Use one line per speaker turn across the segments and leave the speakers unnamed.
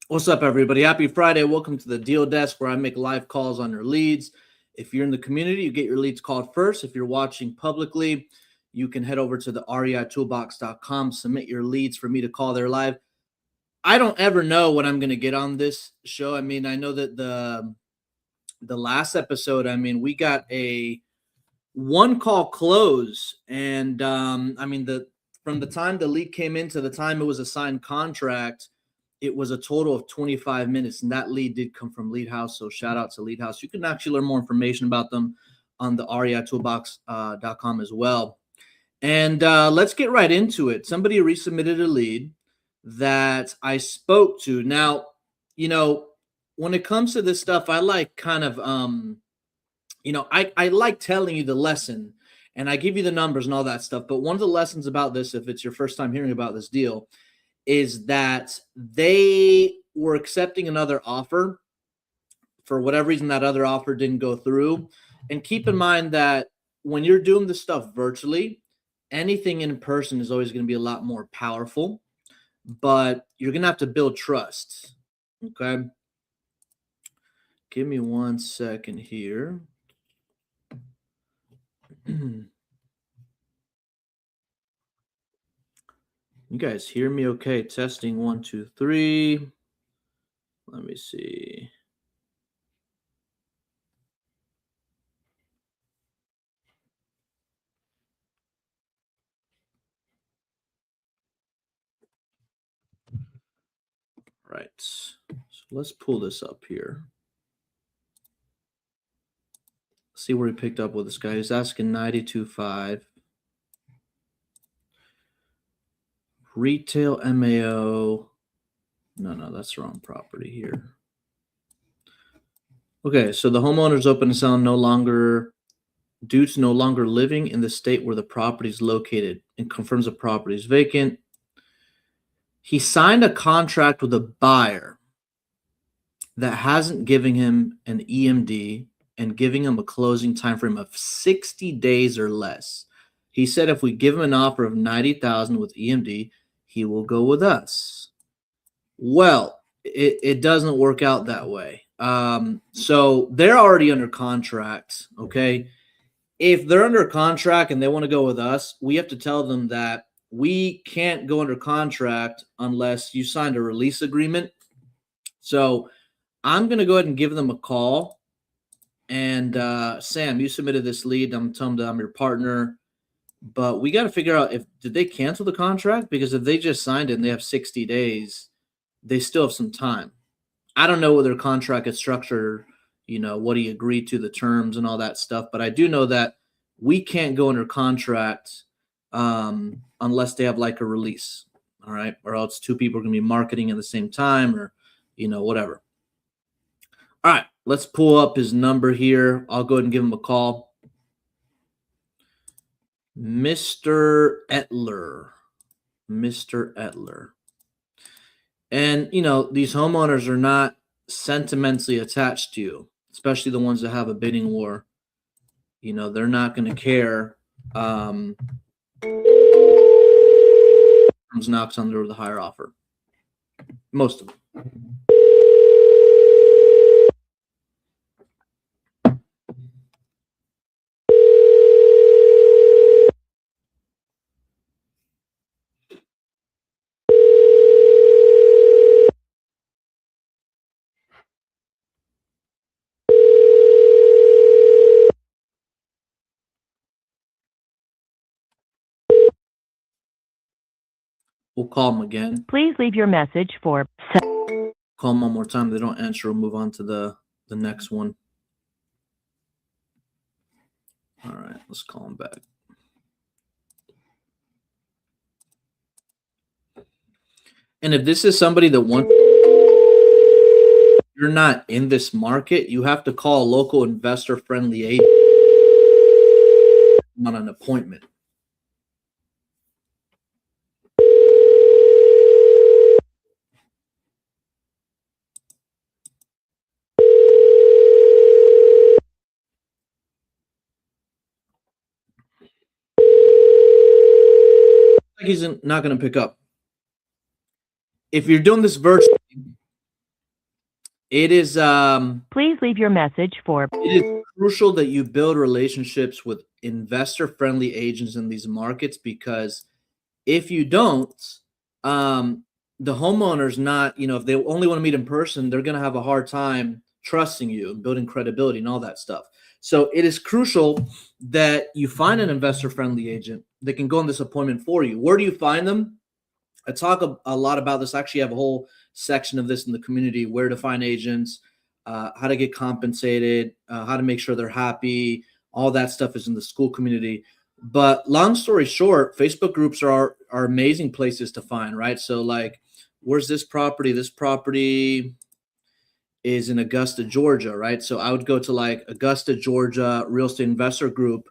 What's up, everybody? Happy Friday. Welcome to the Deal Desk, where I make live calls on your leads. If you're in the community, you get your leads called first. If you're watching publicly, you can head over to the reitoolbox.com, submit your leads for me to call there live. I don't ever know what I'm going to get on this show. I mean, I know that the last episode, we got a one call close, and from the time the lead came in to the time it was a signed contract, it was a total of 25 minutes, and that lead did come from Lead House. So shout out to Lead House. You can actually learn more information about them on the reitoolbox.com as well. And let's get right into it. Somebody resubmitted a lead that I spoke to. Now, when it comes to this stuff, I like kind of, I like telling you the lesson, and I give you the numbers and all that stuff. But one of the lessons about this, if it's your first time hearing about this deal, is that they were accepting another offer. For whatever reason, that other offer didn't go through. And keep in mind that when you're doing this stuff virtually, anything in person is always going to be a lot more powerful, but you're going to have to build trust. Okay. Give me 1 second here. You guys hear me okay? Testing 1, 2, 3. Let me see. Right. So let's pull this up here. See where he picked up with this guy. He's asking 92.5. Retail MAO. No, that's the wrong property here. Okay, so the homeowner's open to sell due to no longer living in the state where the property is located, and confirms the property is vacant. He signed a contract with a buyer that hasn't given him an EMD and giving him a closing time frame of 60 days or less. He said if we give him an offer of 90,000 with EMD, he will go with us. Well, it doesn't work out that way. So they're already under contract. Okay. If they're under contract and they want to go with us, we have to tell them that we can't go under contract unless you signed a release agreement. So I'm going to go ahead and give them a call. And Sam, you submitted this lead. I'm telling them that I'm your partner. But we got to figure out did they cancel the contract? Because if they just signed it and they have 60 days, they still have some time. I don't know what their contract is structured, what he agreed to, the terms and all that stuff. But I do know that we can't go under contract unless they have like a release. All right. Or else two people are going to be marketing at the same time or, whatever. All right. Let's pull up his number here. I'll go ahead and give him a call. Mr. Etler. And, these homeowners are not sentimentally attached to you, especially the ones that have a bidding war. They're not going to care. Knocks under the higher offer. Most of them. We'll call them again.
Please leave your message for.
Call them one more time. If they don't answer, we'll move on to the next one. All right, let's call them back. And if this is somebody that wants, you're not in this market, you have to call a local investor-friendly agent on an appointment. He's not going to pick up. If you're doing this virtually, It is
Please leave your message for.
it is crucial that you build relationships with investor-friendly agents in these markets, because if you don't, um, the homeowner's not, if they only want to meet in person, they're going to have a hard time trusting you and building credibility and all that stuff. So it is crucial that you find an investor-friendly agent that can go on this appointment for you. Where do you find them? I talk a lot about this. I actually have a whole section of this in the community: where to find agents, how to get compensated, how to make sure they're happy. All that stuff is in the school community. But long story short, Facebook groups are amazing places to find, right? So like, where's this property? This property is in Augusta, Georgia, right? So I would go to like Augusta, Georgia real estate investor group,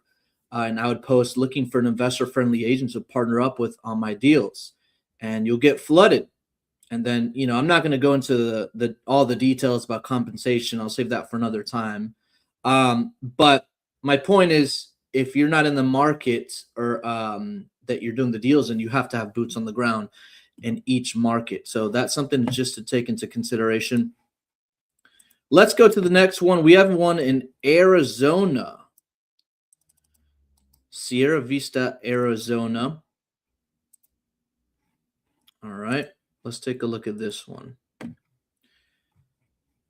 and I would post looking for an investor friendly agent to partner up with on my deals, and you'll get flooded. And then, I'm not going to go into the all the details about compensation. I'll save that for another time. But my point is, if you're not in the market, or that you're doing the deals, and you have to have boots on the ground in each market. So that's something just to take into consideration. Let's go to the next one. We have one in Arizona, Sierra Vista, Arizona. All right, let's take a look at this one.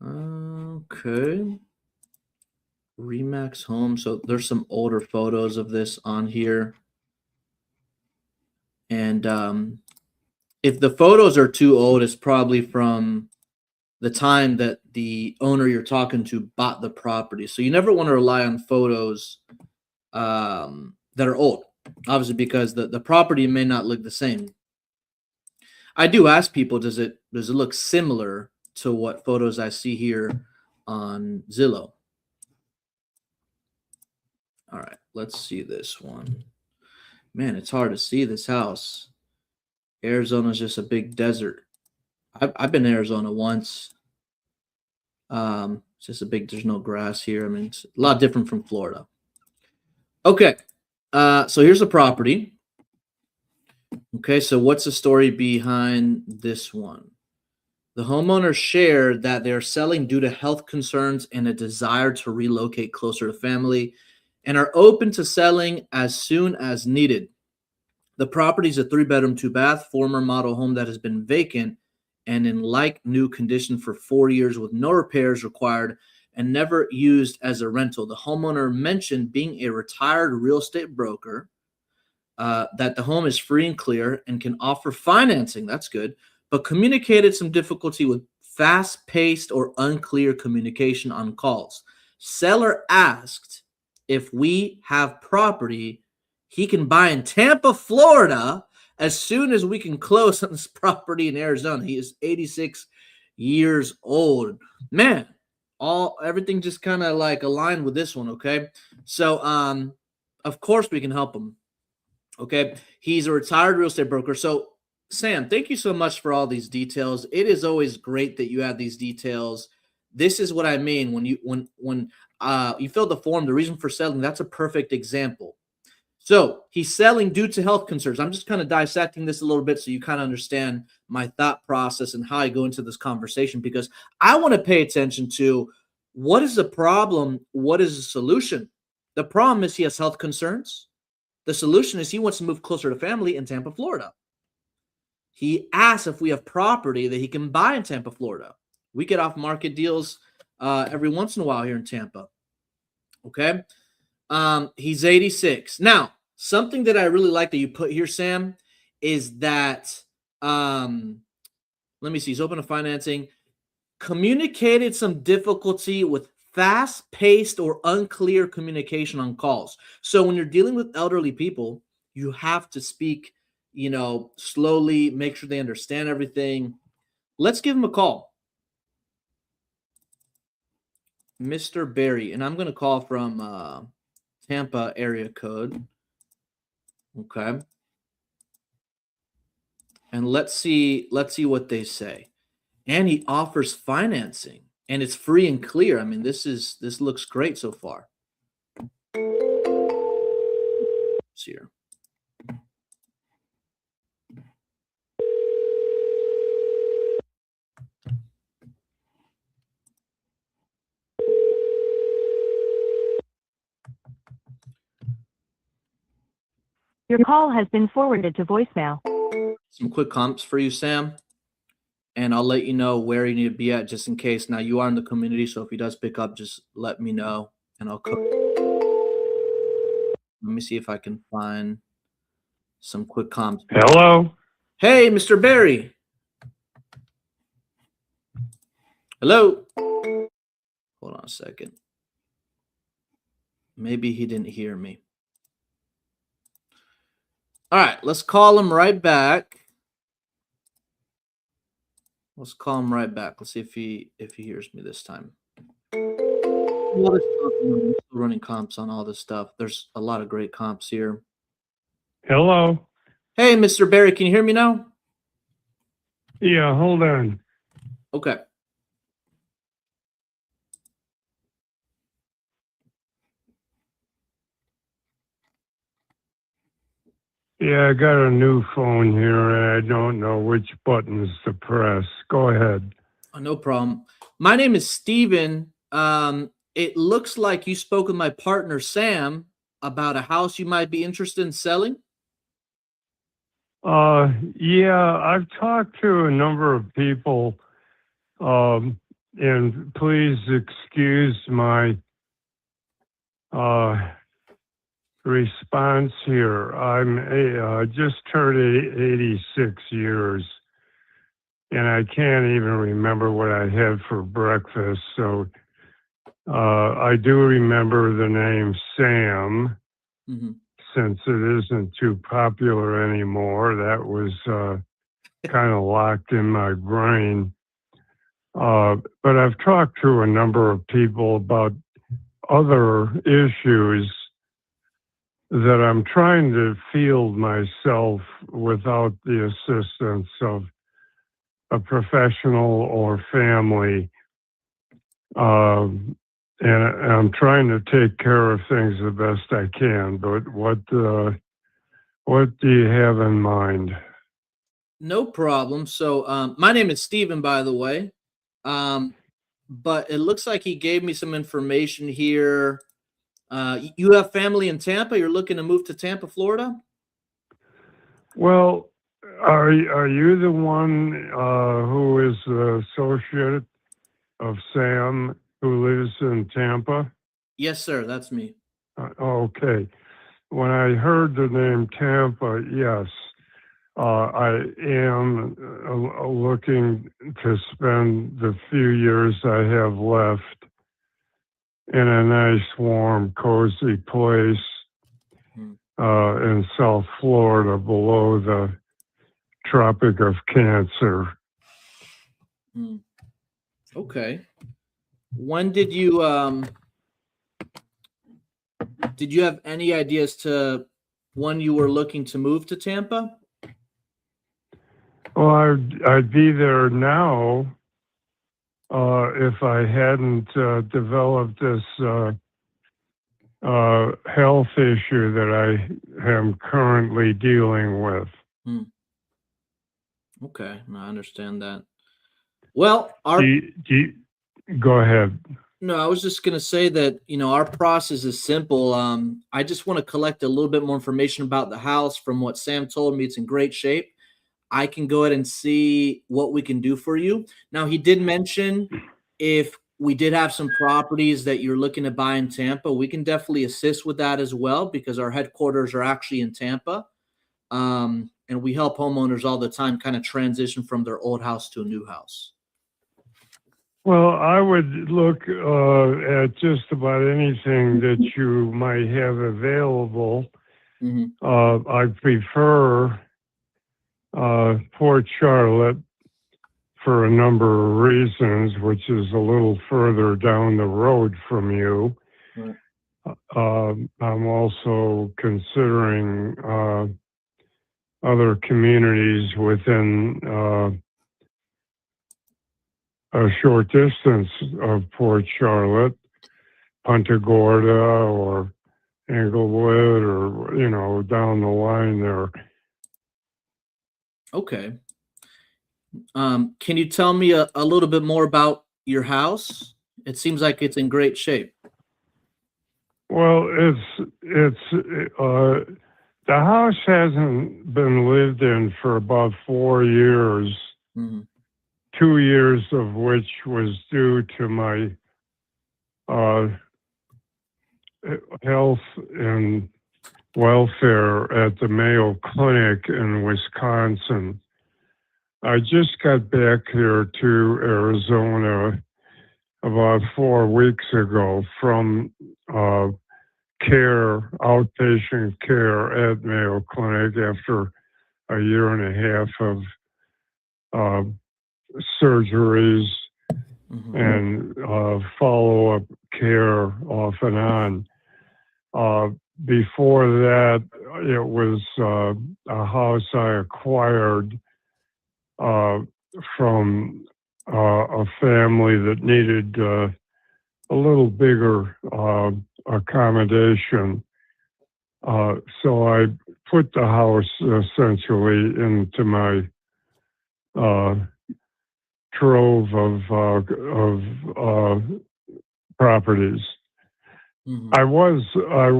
Okay. Remax Home. So there's some older photos of this on here. And if the photos are too old, it's probably from the time that the owner you're talking to bought the property. So you never want to rely on photos that are old, obviously, because the property may not look the same. I do ask people, does it look similar to what photos I see here on Zillow? All right, let's see this one. Man, it's hard to see this house. Arizona's just a big desert. I've been to Arizona once. It's just there's no grass here. I mean, it's a lot different from Florida. Okay, so here's the property. Okay, so what's the story behind this one? The homeowners shared that they're selling due to health concerns and a desire to relocate closer to family, and are open to selling as soon as needed. The property is a 3-bedroom, 2-bath, former model home that has been vacant and in like new condition for 4 years with no repairs required and never used as a rental. The homeowner mentioned being a retired real estate broker, that the home is free and clear and can offer financing. That's good, but communicated some difficulty with fast-paced or unclear communication on calls. Seller asked if we have property he can buy in Tampa, Florida, as soon as we can close on this property in Arizona. He is 86 years old. Man, everything just kind of like aligned with this one, okay? So of course we can help him. Okay, he's a retired real estate broker. So Sam, thank you so much for all these details. It is always great that you have these details. This is what I mean when you fill the form, the reason for selling. That's a perfect example. So he's selling due to health concerns. I'm just kind of dissecting this a little bit so you kind of understand my thought process and how I go into this conversation, because I want to pay attention to what is the problem, what is the solution. The problem is he has health concerns. The solution is he wants to move closer to family in Tampa, Florida. He asks if we have property that he can buy in Tampa, Florida. We get off market deals every once in a while here in Tampa. Okay. He's 86. Now, something that I really like that you put here, Sam, is that, let me see, he's open to financing, communicated some difficulty with fast-paced or unclear communication on calls. So when you're dealing with elderly people, you have to speak, slowly, make sure they understand everything. Let's give him a call. Mr. Barry, and I'm going to call from Tampa area code. Okay. And let's see what they say. And he offers financing, and it's free and clear. I mean, this looks great so far. Let's see here.
Your call has been forwarded to voicemail.
Some quick comps for you, Sam, and I'll let you know where you need to be at just in case. Now, you are in the community, so if he does pick up, just let me know, and I'll cook. Let me see if I can find some quick comps.
Hello?
Hey, Mr. Barry. Hello. Hold on a second. Maybe he didn't hear me. All right, let's call him right back. Let's call him right back. Let's see if he hears me this time. All this stuff, I'm still running comps on all this stuff. There's a lot of great comps here.
Hello?
Hey, Mr. Barry, can you hear me now?
Yeah, hold on.
Okay.
Yeah, I got a new phone here and I don't know which buttons to press. Go ahead.
Oh, no problem. My name is Steven. It looks like you spoke with my partner, Sam, about a house you might be interested in selling.
Yeah, I've talked to a number of people, and please excuse my response here. I'm just turned 86 years, and I can't even remember what I had for breakfast. So I do remember the name Sam, since it isn't too popular anymore. That was kind of locked in my brain. But I've talked to a number of people about other issues that I'm trying to field myself without the assistance of a professional or family. And I'm trying to take care of things the best I can. But what do you have in mind?
No problem. So, my name is Steven, by the way. But it looks like he gave me some information here. You have family in Tampa. You're looking to move to Tampa, Florida?
Well, are you the one who is the associate of Sam who lives in Tampa?
Yes, sir. That's me.
Okay. When I heard the name Tampa, yes, I am looking to spend the few years I have left in a nice, warm, cozy place in South Florida below the Tropic of Cancer.
Okay. When did you have any ideas to when you were looking to move to Tampa?
Well, I'd be there now if I hadn't developed this health issue that I am currently dealing with.
Okay, I understand that. Well,
go ahead.
No, I was just gonna say that our process is simple. I just want to collect a little bit more information about the house. From what Sam told me, it's in great shape. I can go ahead and see what we can do for you. Now, he did mention if we did have some properties that you're looking to buy in Tampa, we can definitely assist with that as well because our headquarters are actually in Tampa. And we help homeowners all the time kind of transition from their old house to a new house.
Well, I would look at just about anything that you might have available. I prefer Port Charlotte for a number of reasons, which is a little further down the road from you. Right. I'm also considering other communities within a short distance of Port Charlotte, Punta Gorda or Englewood or, down the line there.
Okay. Can you tell me a little bit more about your house? It seems like it's in great shape.
Well, The house hasn't been lived in for about 4 years,
Hmm.
2 years of which was due to my health and welfare at the Mayo Clinic in Wisconsin. I just got back here to Arizona about 4 weeks ago from outpatient care at Mayo Clinic after a year and a half of surgeries
Hmm.
and follow-up care off and on. Before that, it was a house I acquired from a family that needed a little bigger accommodation. So I put the house essentially into my trove of properties.
Hmm.
I was a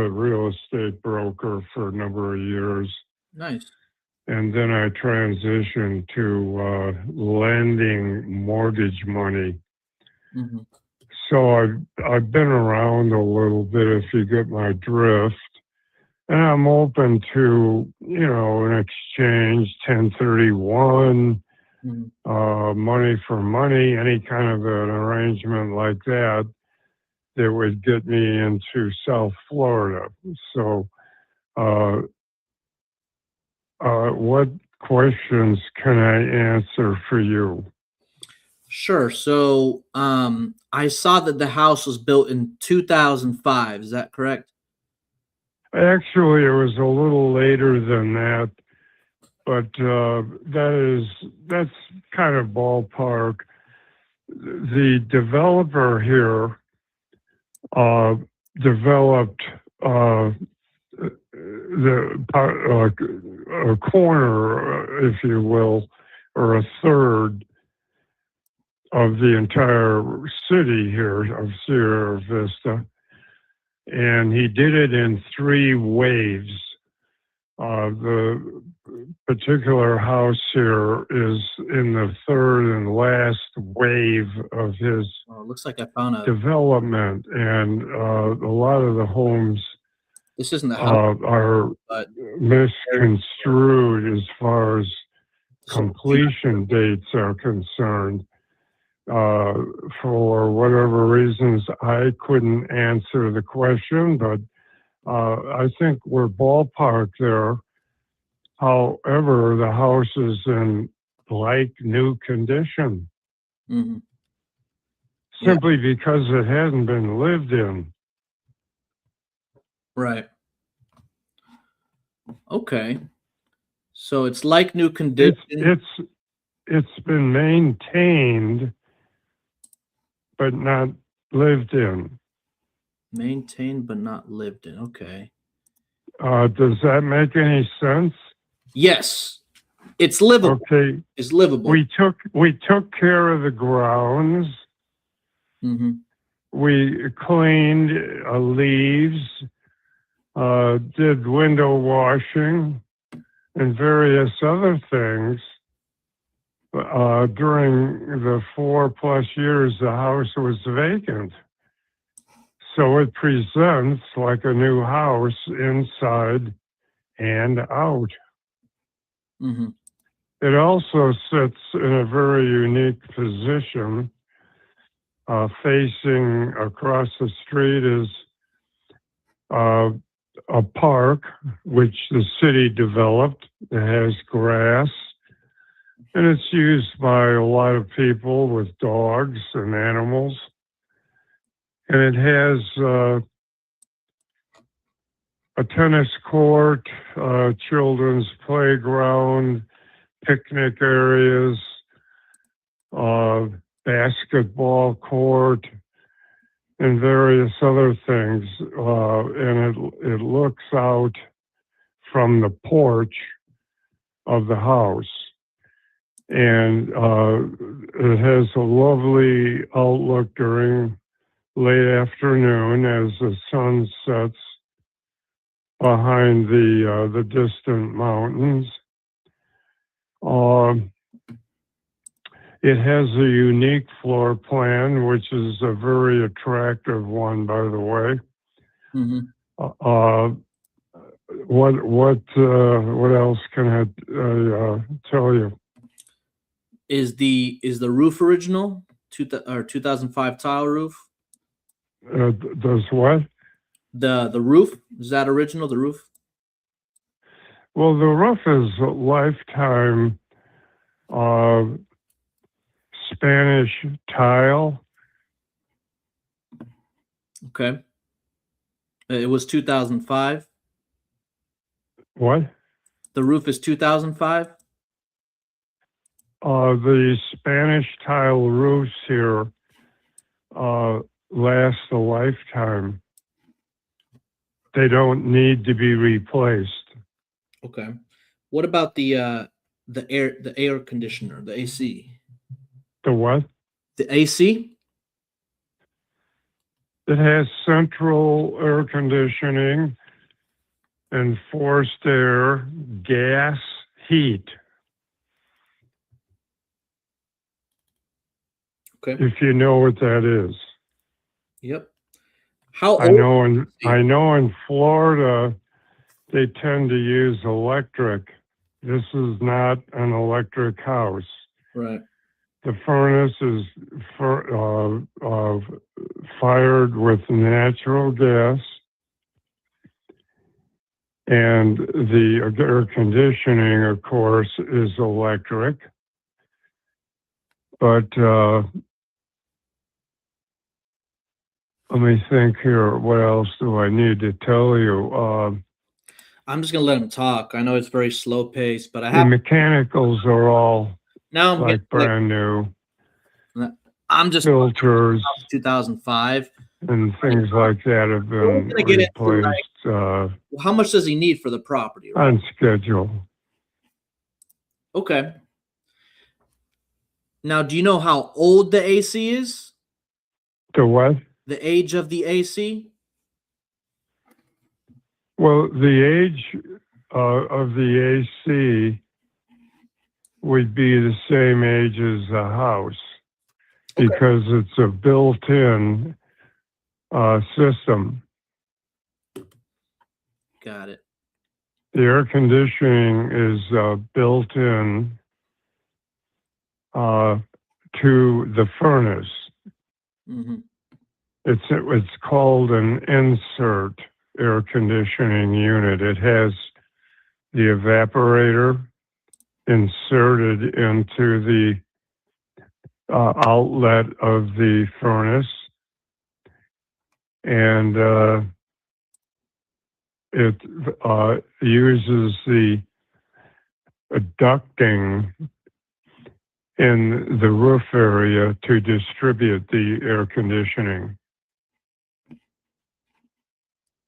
real estate broker for a number of years,
Nice.
and then I transitioned to lending mortgage money.
Hmm.
So I've been around a little bit, if you get my drift, and I'm open to an exchange, 1031,
Hmm.
money for money, any kind of an arrangement like that would get me into South Florida. So, what questions can I answer for you?
Sure. So, I saw that the house was built in 2005. Is that correct?
Actually, it was a little later than that, but that's kind of ballpark. The developer here developed a corner, if you will, or a third of the entire city here of Sierra Vista. And he did it in 3 waves. The particular house here is in the third and last wave of his
Oh, it looks like I found a.
development, and a lot of the homes
This isn't the house,
are
but
misconstrued as far as
so
completion dates are concerned. For whatever reasons, I couldn't answer the question, but I think we're ballpark there. However, the house is in like new condition,
Mhm. Yeah.
simply because it hasn't been lived in.
Right. Okay. So it's like new
It's
condition,
it's been maintained, but not lived in.
maintained but not lived in. Okay.
Does that make any sense?
Yes, it's livable.
Okay,
It's livable.
we took care of the grounds.
Hmm.
We cleaned leaves, did window washing, and various other things. During the 4+ years the house was vacant. So it presents like a new house inside and out.
Hmm.
It also sits in a very unique position. Facing across the street is a park, which the city developed. It has grass, and it's used by a lot of people with dogs and animals. And it has a tennis court, children's playground, picnic areas, basketball court, and various other things. And it looks out from the porch of the house. And it has a lovely outlook during late afternoon as the sun sets behind the distant mountains. It has a unique floor plan, which is a very attractive one, by the way.
Mm-hmm.
What else can I tell you?
Is the roof original? 2005 tile roof?
Does what?
The roof, is that original, the roof?
Well, the roof is a lifetime Spanish tile.
Okay. It was 2005.
What?
The roof is 2005.
The Spanish tile roofs here last a lifetime. They don't need to be replaced.
Okay. What about the air conditioner, the AC?
The what?
The AC?
It has central air conditioning and forced air, gas, heat.
Okay.
If you know what that is.
Yep. How
I
old?
know in Florida they tend to use electric. This is not an electric house.
Right.
The furnace is fired with natural gas, and the air conditioning, of course, is electric. But let me think here. What else do I need to tell you?
I'm just gonna let him talk. I know it's very slow paced, but I
The
have
mechanicals are all
now.
like brand new.
I'm just
Filters
2005.
and things like that have been
We're gonna get into,
replaced
how much does he need for the property? Right?
on schedule.
Okay. Now, do you know how old the AC is?
The what?
The age of the AC?
Well, the age of the AC would be the same age as the house because it's a built-in system.
Got it.
The air conditioning is built in to the furnace.
Mm-hmm.
It's called an insert air conditioning unit. It has the evaporator inserted into the outlet of the furnace, and it uses the ducting in the roof area to distribute the air conditioning.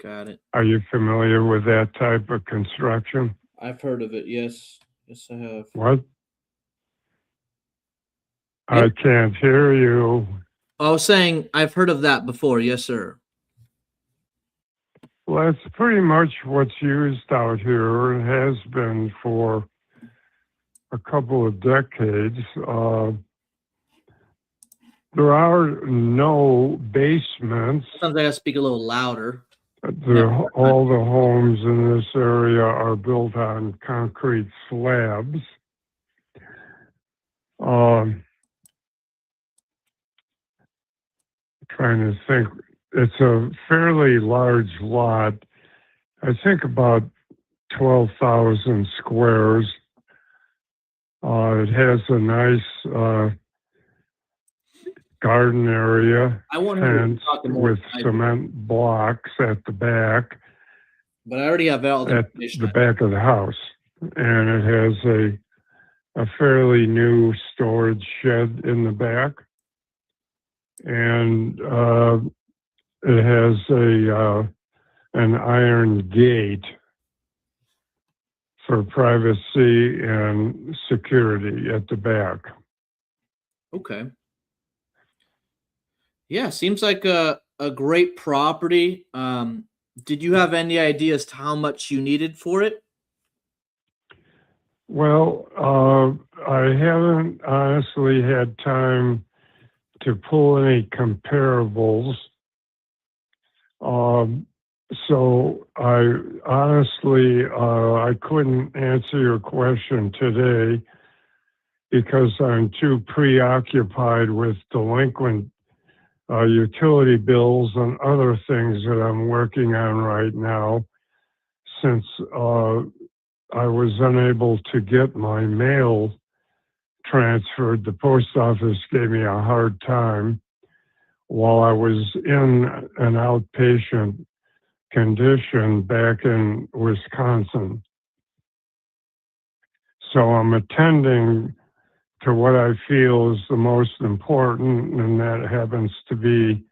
Got it.
Are you familiar with that type of construction?
I've heard of it. Yes. Yes, I have.
What?
Yeah.
I can't hear you.
I was saying I've heard of that before. Yes, sir.
Well, that's pretty much what's used out here and has been for a couple of decades. There are no basements.
Sometimes I gotta speak a little louder.
All the homes in this area are built on concrete slabs. Trying to think. It's a fairly large lot. I think about 12,000 squares. It has a nice garden area,
I want to
fence
talk more
with cement blocks at the back,
but I already have all the
at
information.
the back of the house. And it has a fairly new storage shed in the back. And it has an iron gate for privacy and security at the back.
Okay. Yeah, seems like a great property. Did you have any idea as to how much you needed for it?
Well, I haven't honestly had time to pull any comparables. So I honestly, I couldn't answer your question today because I'm too preoccupied with delinquent utility bills and other things that I'm working on right now, since I was unable to get my mail transferred. The post office gave me a hard time while I was in an outpatient condition back in Wisconsin. So I'm attending to what I feel is the most important, and that happens to be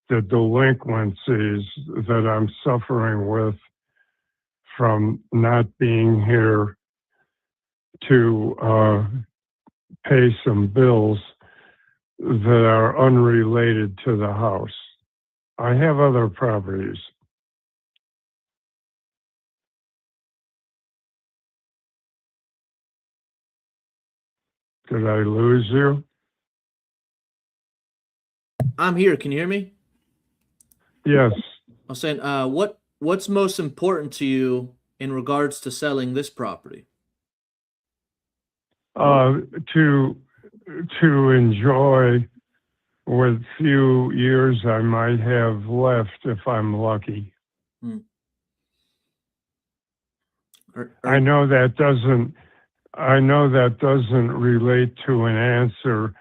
the delinquencies that I'm suffering with from not being here to pay some bills that are unrelated to the house. I have other properties. Did I lose you?
I'm here. Can you hear me?
Yes.
I was saying, what's most important to you in regards to selling this property?
To enjoy what few years I might have left if I'm lucky.
Hmm.
I know that doesn't relate to an answer,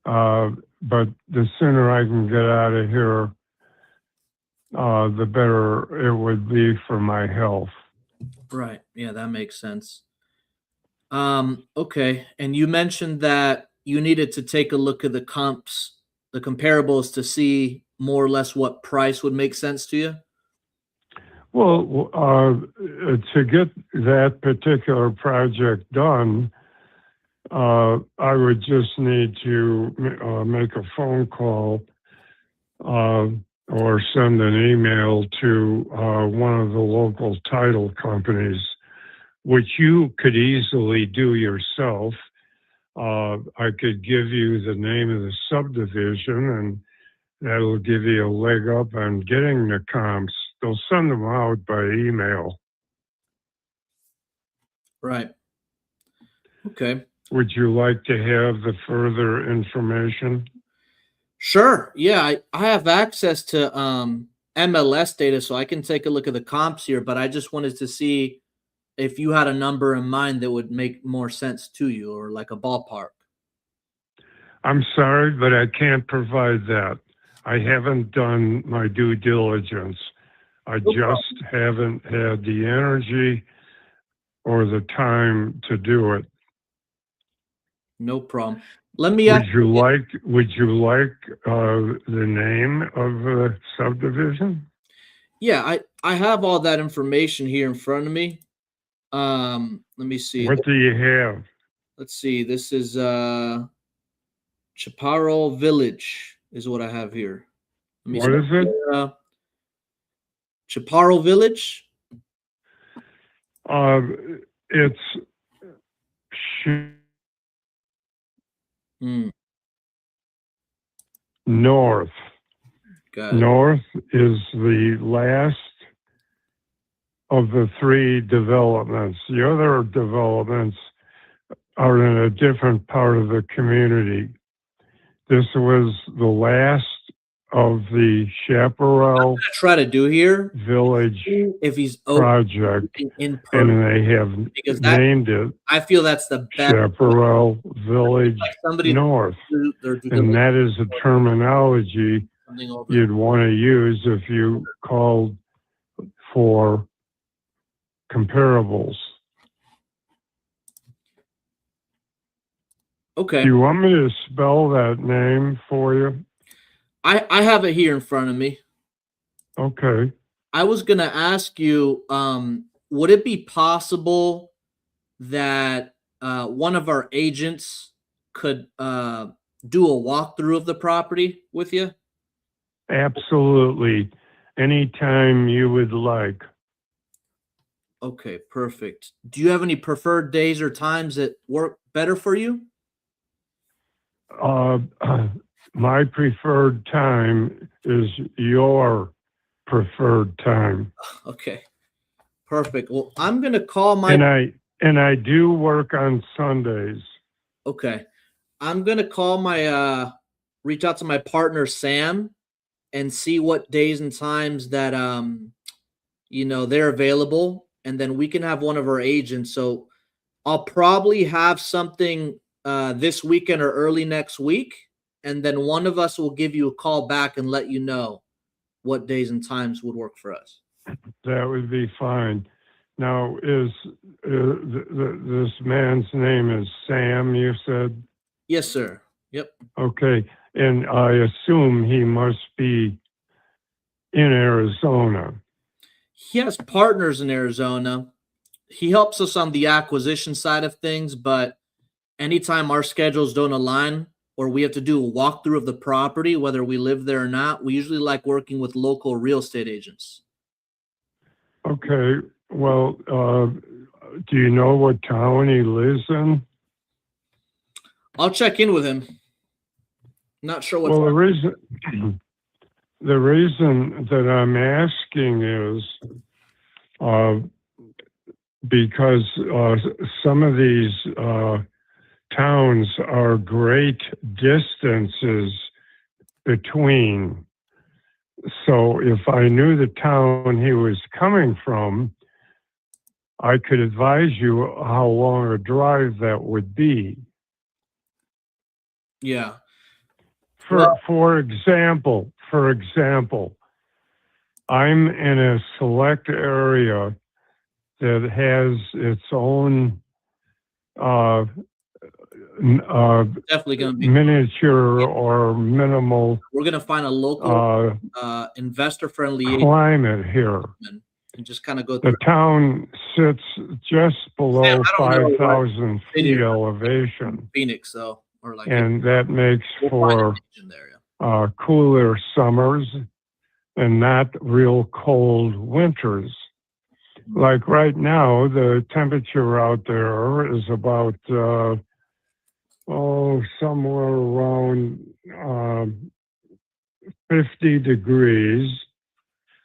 but the sooner I can get out of here, the better it would be for my health.
Right. Yeah, that makes sense. Okay. And you mentioned that you needed to take a look at the comps, the comparables to see more or less what price would make sense to you.
Well, to get that particular project done, I would just need to make a phone call or send an email to one of the local title companies, which you could easily do yourself. I could give you the name of the subdivision, and that'll give you a leg up on getting the comps. They'll send them out by email.
Right. Okay.
Would you like to have the further information?
Sure. Yeah, I have access to MLS data, so I can take a look at the comps here, but I just wanted to see if you had a number in mind that would make more sense to you, or like a ballpark.
I'm sorry, but I can't provide that. I haven't done my due diligence. I just haven't had the energy or the time to do it.
No problem. Let me
Would
ask
you like the name of the subdivision?
Yeah, I have all that information here in front of me. Let me see.
What do you have?
Let's see. This is Chaparral Village is what I have here. Let me
What is it?
Chaparral Village.
It's north.
Got it.
North is the last of the three developments. The other developments are in a different part of the community. This was the last of the Chaparral
Try to do here
Village
if he's
project,
in
and
person,
they have
because
named it
I feel that's the best.
Chaparral Village
Like somebody
North.
they're
And that is a terminology you'd want to use if you called for comparables.
Okay.
Do you want me to spell that name for you?
I have it here in front of me.
Okay.
I was gonna ask you, would it be possible that one of our agents could do a walkthrough of the property with you?
Absolutely. anytime you would like.
Okay, perfect. Do you have any preferred days or times that work better for you?
Uh, my preferred time is your preferred time.
Okay, perfect. Well, I'm gonna call my
And I do work on Sundays.
okay. I'm gonna call my reach out to my partner Sam and see what days and times that they're available, and then we can have one of our agents. So I'll probably have something this weekend or early next week, and then one of us will give you a call back and let you know what days and times would work for us.
That would be fine. Now, is this man's name is Sam, you said?
Yes, sir. Yep.
Okay. And I assume he must be in Arizona.
He has partners in Arizona. He helps us on the acquisition side of things, but anytime our schedules don't align or we have to do a walkthrough of the property, whether we live there or not, we usually like working with local real estate agents.
Okay. Well, do you know what town he lives in?
I'll check in with him. Not sure what.
Well, the reason that I'm asking is because some of these towns are great distances between. So if I knew the town he was coming from, I could advise you how long a drive that would be.
Yeah.
For example, I'm in a select area that has its own
definitely going to be
miniature or minimal.
We're going to find a local investor-friendly
climate here.
And just kind of go through.
The town sits just below 5,000 feet elevation.
Phoenix, though, or like,
and that makes for cooler summers and not real cold winters. Like right now, the temperature out there is about somewhere around 50 degrees,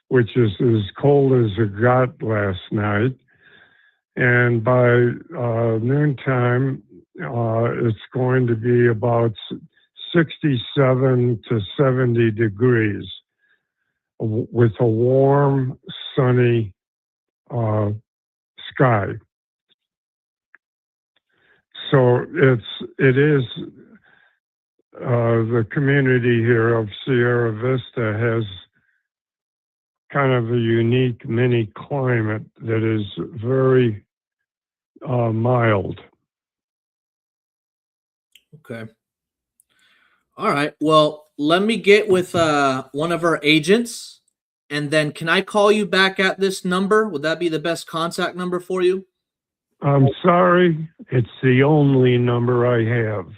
which is as cold as it got last night. And by noontime, it's going to be about 67 to 70 degrees with a warm, sunny sky. So it is the community here of Sierra Vista has kind of a unique mini climate that is very mild.
Okay. All right. Well, let me get with one of our agents, and then can I call you back at this number? Would that be the best contact number for you?
I'm sorry, it's the only number I have.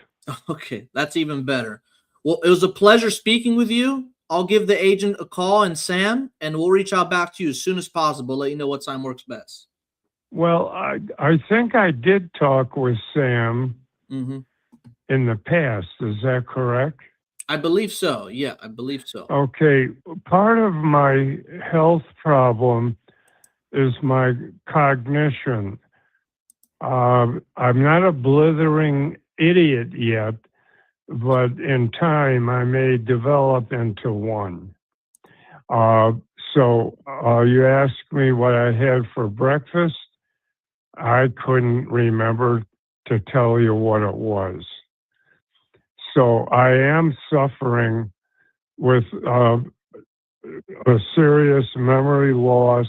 Okay, that's even better. Well, it was a pleasure speaking with you. I'll give the agent a call and Sam, and we'll reach out back to you as soon as possible, let you know what time works best.
Well, I think I did talk with Sam in the past. Is that correct?
I believe so. Yeah, I believe so.
Okay. Part of my health problem is my cognition. I'm not a blithering idiot yet, but in time I may develop into one. So you asked me what I had for breakfast. I couldn't remember to tell you what it was. So I am suffering with a serious memory loss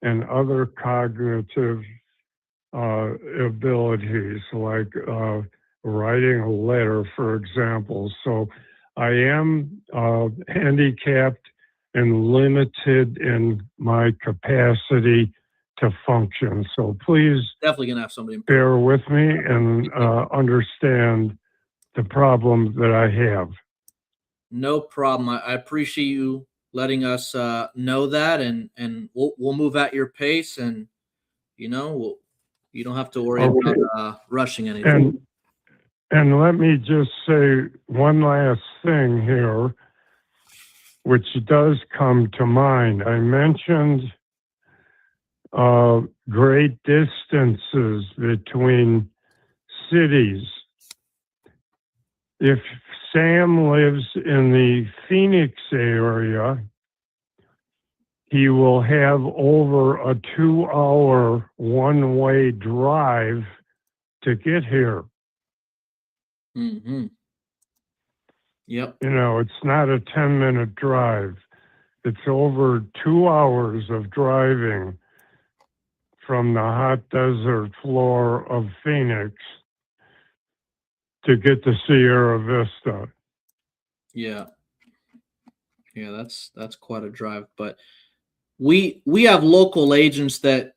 and other cognitive abilities, like writing a letter, for example. So I am handicapped and limited in my capacity to function. So please
definitely gonna have somebody
bear with me and understand the problem that I have.
No problem. I appreciate you letting us know that, and we'll move at your pace, and you don't have to worry
Okay.
about rushing anything.
And let me just say one last thing here, which does come to mind. I mentioned great distances between cities. If Sam lives in the Phoenix area, he will have over a 2-hour one-way drive to get here.
Mm-hmm. Yep.
It's not a 10-minute drive. It's over 2 hours of driving from the hot desert floor of Phoenix to get to Sierra Vista.
Yeah. Yeah, that's quite a drive. But we have local agents that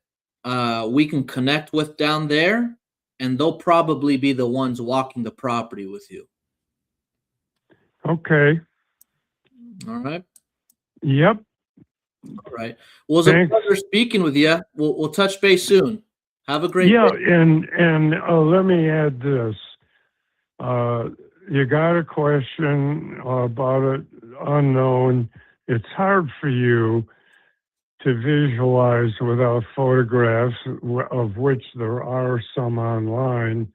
we can connect with down there, and they'll probably be the ones walking the property with you.
Okay.
All right.
Yep.
All right. Well, it's a
Thanks.
pleasure speaking with you. We'll touch base soon. Have a great
Yeah,
day.
and let me add this. You got a question about it unknown. It's hard for you to visualize without photographs, of which there are some online,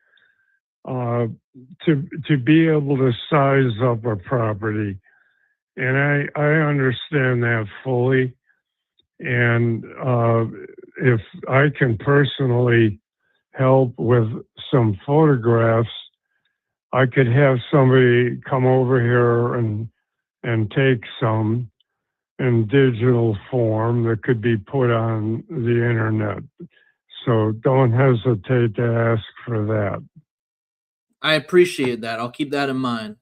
to be able to size up a property. And I understand that fully. And if I can personally help with some photographs, I could have somebody come over here and take some in digital form that could be put on the internet. So don't hesitate to ask for that.
I appreciate that. I'll keep that in mind.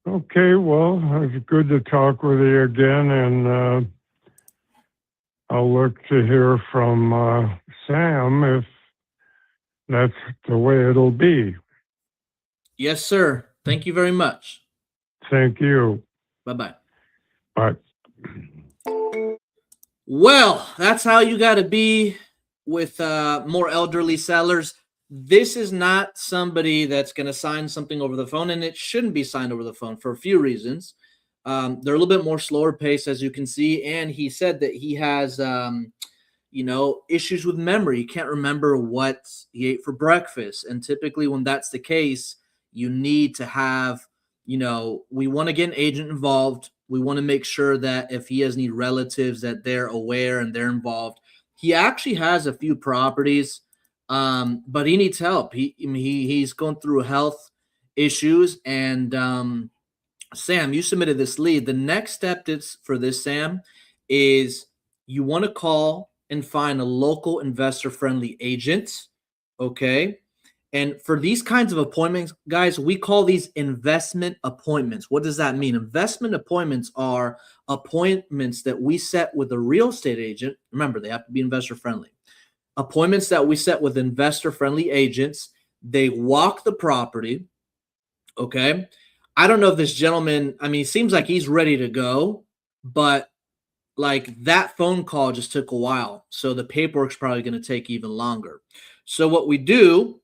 Okay, well, it's good to talk with you again, and I'll look to hear from Sam if that's the way it'll be.
Yes, sir. Thank you very much.
Thank you.
Bye-bye.
Bye.
Well, that's how you got to be with more elderly sellers. This is not somebody that's going to sign something over the phone, and it shouldn't be signed over the phone for a few reasons. They're a little bit more slower pace, as you can see, and he said that he has issues with memory. You can't remember what he ate for breakfast, and typically when that's the case, you need to have, we want to get an agent involved. We want to make sure that if he has any relatives, that they're aware and they're involved. He actually has a few properties, but he needs help. He's going through health issues, and Sam, you submitted this lead. The next step for this, Sam, is you want to call and find a local investor-friendly agent, okay? And for these kinds of appointments, guys, we call these investment appointments. What does that mean? Investment appointments are appointments that we set with a real estate agent. Remember, they have to be investor-friendly. Appointments that we set with investor-friendly agents. They walk the property, okay? I don't know if this gentleman, it seems like he's ready to go, but like that phone call just took a while. So the paperwork's probably going to take even longer. So what we do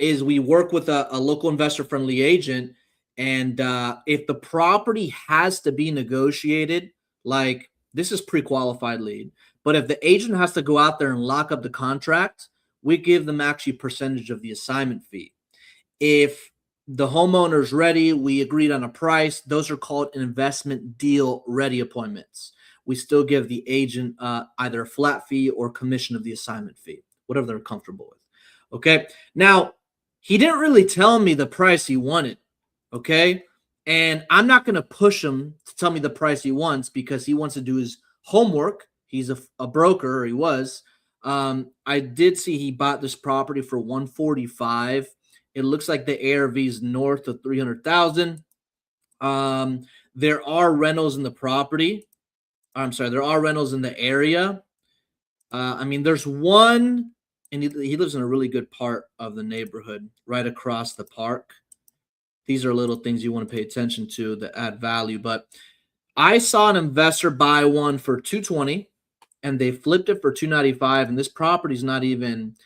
is we work with a local investor-friendly agent, and if the property has to be negotiated, like this is pre-qualified lead, but if the agent has to go out there and lock up the contract, we give them actually percentage of the assignment fee. If the homeowner's ready, we agreed on a price, those are called investment deal ready appointments. We still give the agent either a flat fee or commission of the assignment fee, whatever they're comfortable with. Okay. Now, he didn't really tell me the price he wanted. Okay. And I'm not going to push him to tell me the price he wants because he wants to do his homework. He's a broker, or he was. I did see he bought this property for $145. It looks like the ARV is north of $300,000. There are rentals in the property. I'm sorry, there are rentals in the area. There's one, and he lives in a really good part of the neighborhood, right across the park. These are little things you want to pay attention to that add value. But I saw an investor buy one for 220 and they flipped it for 295, and this property's not even,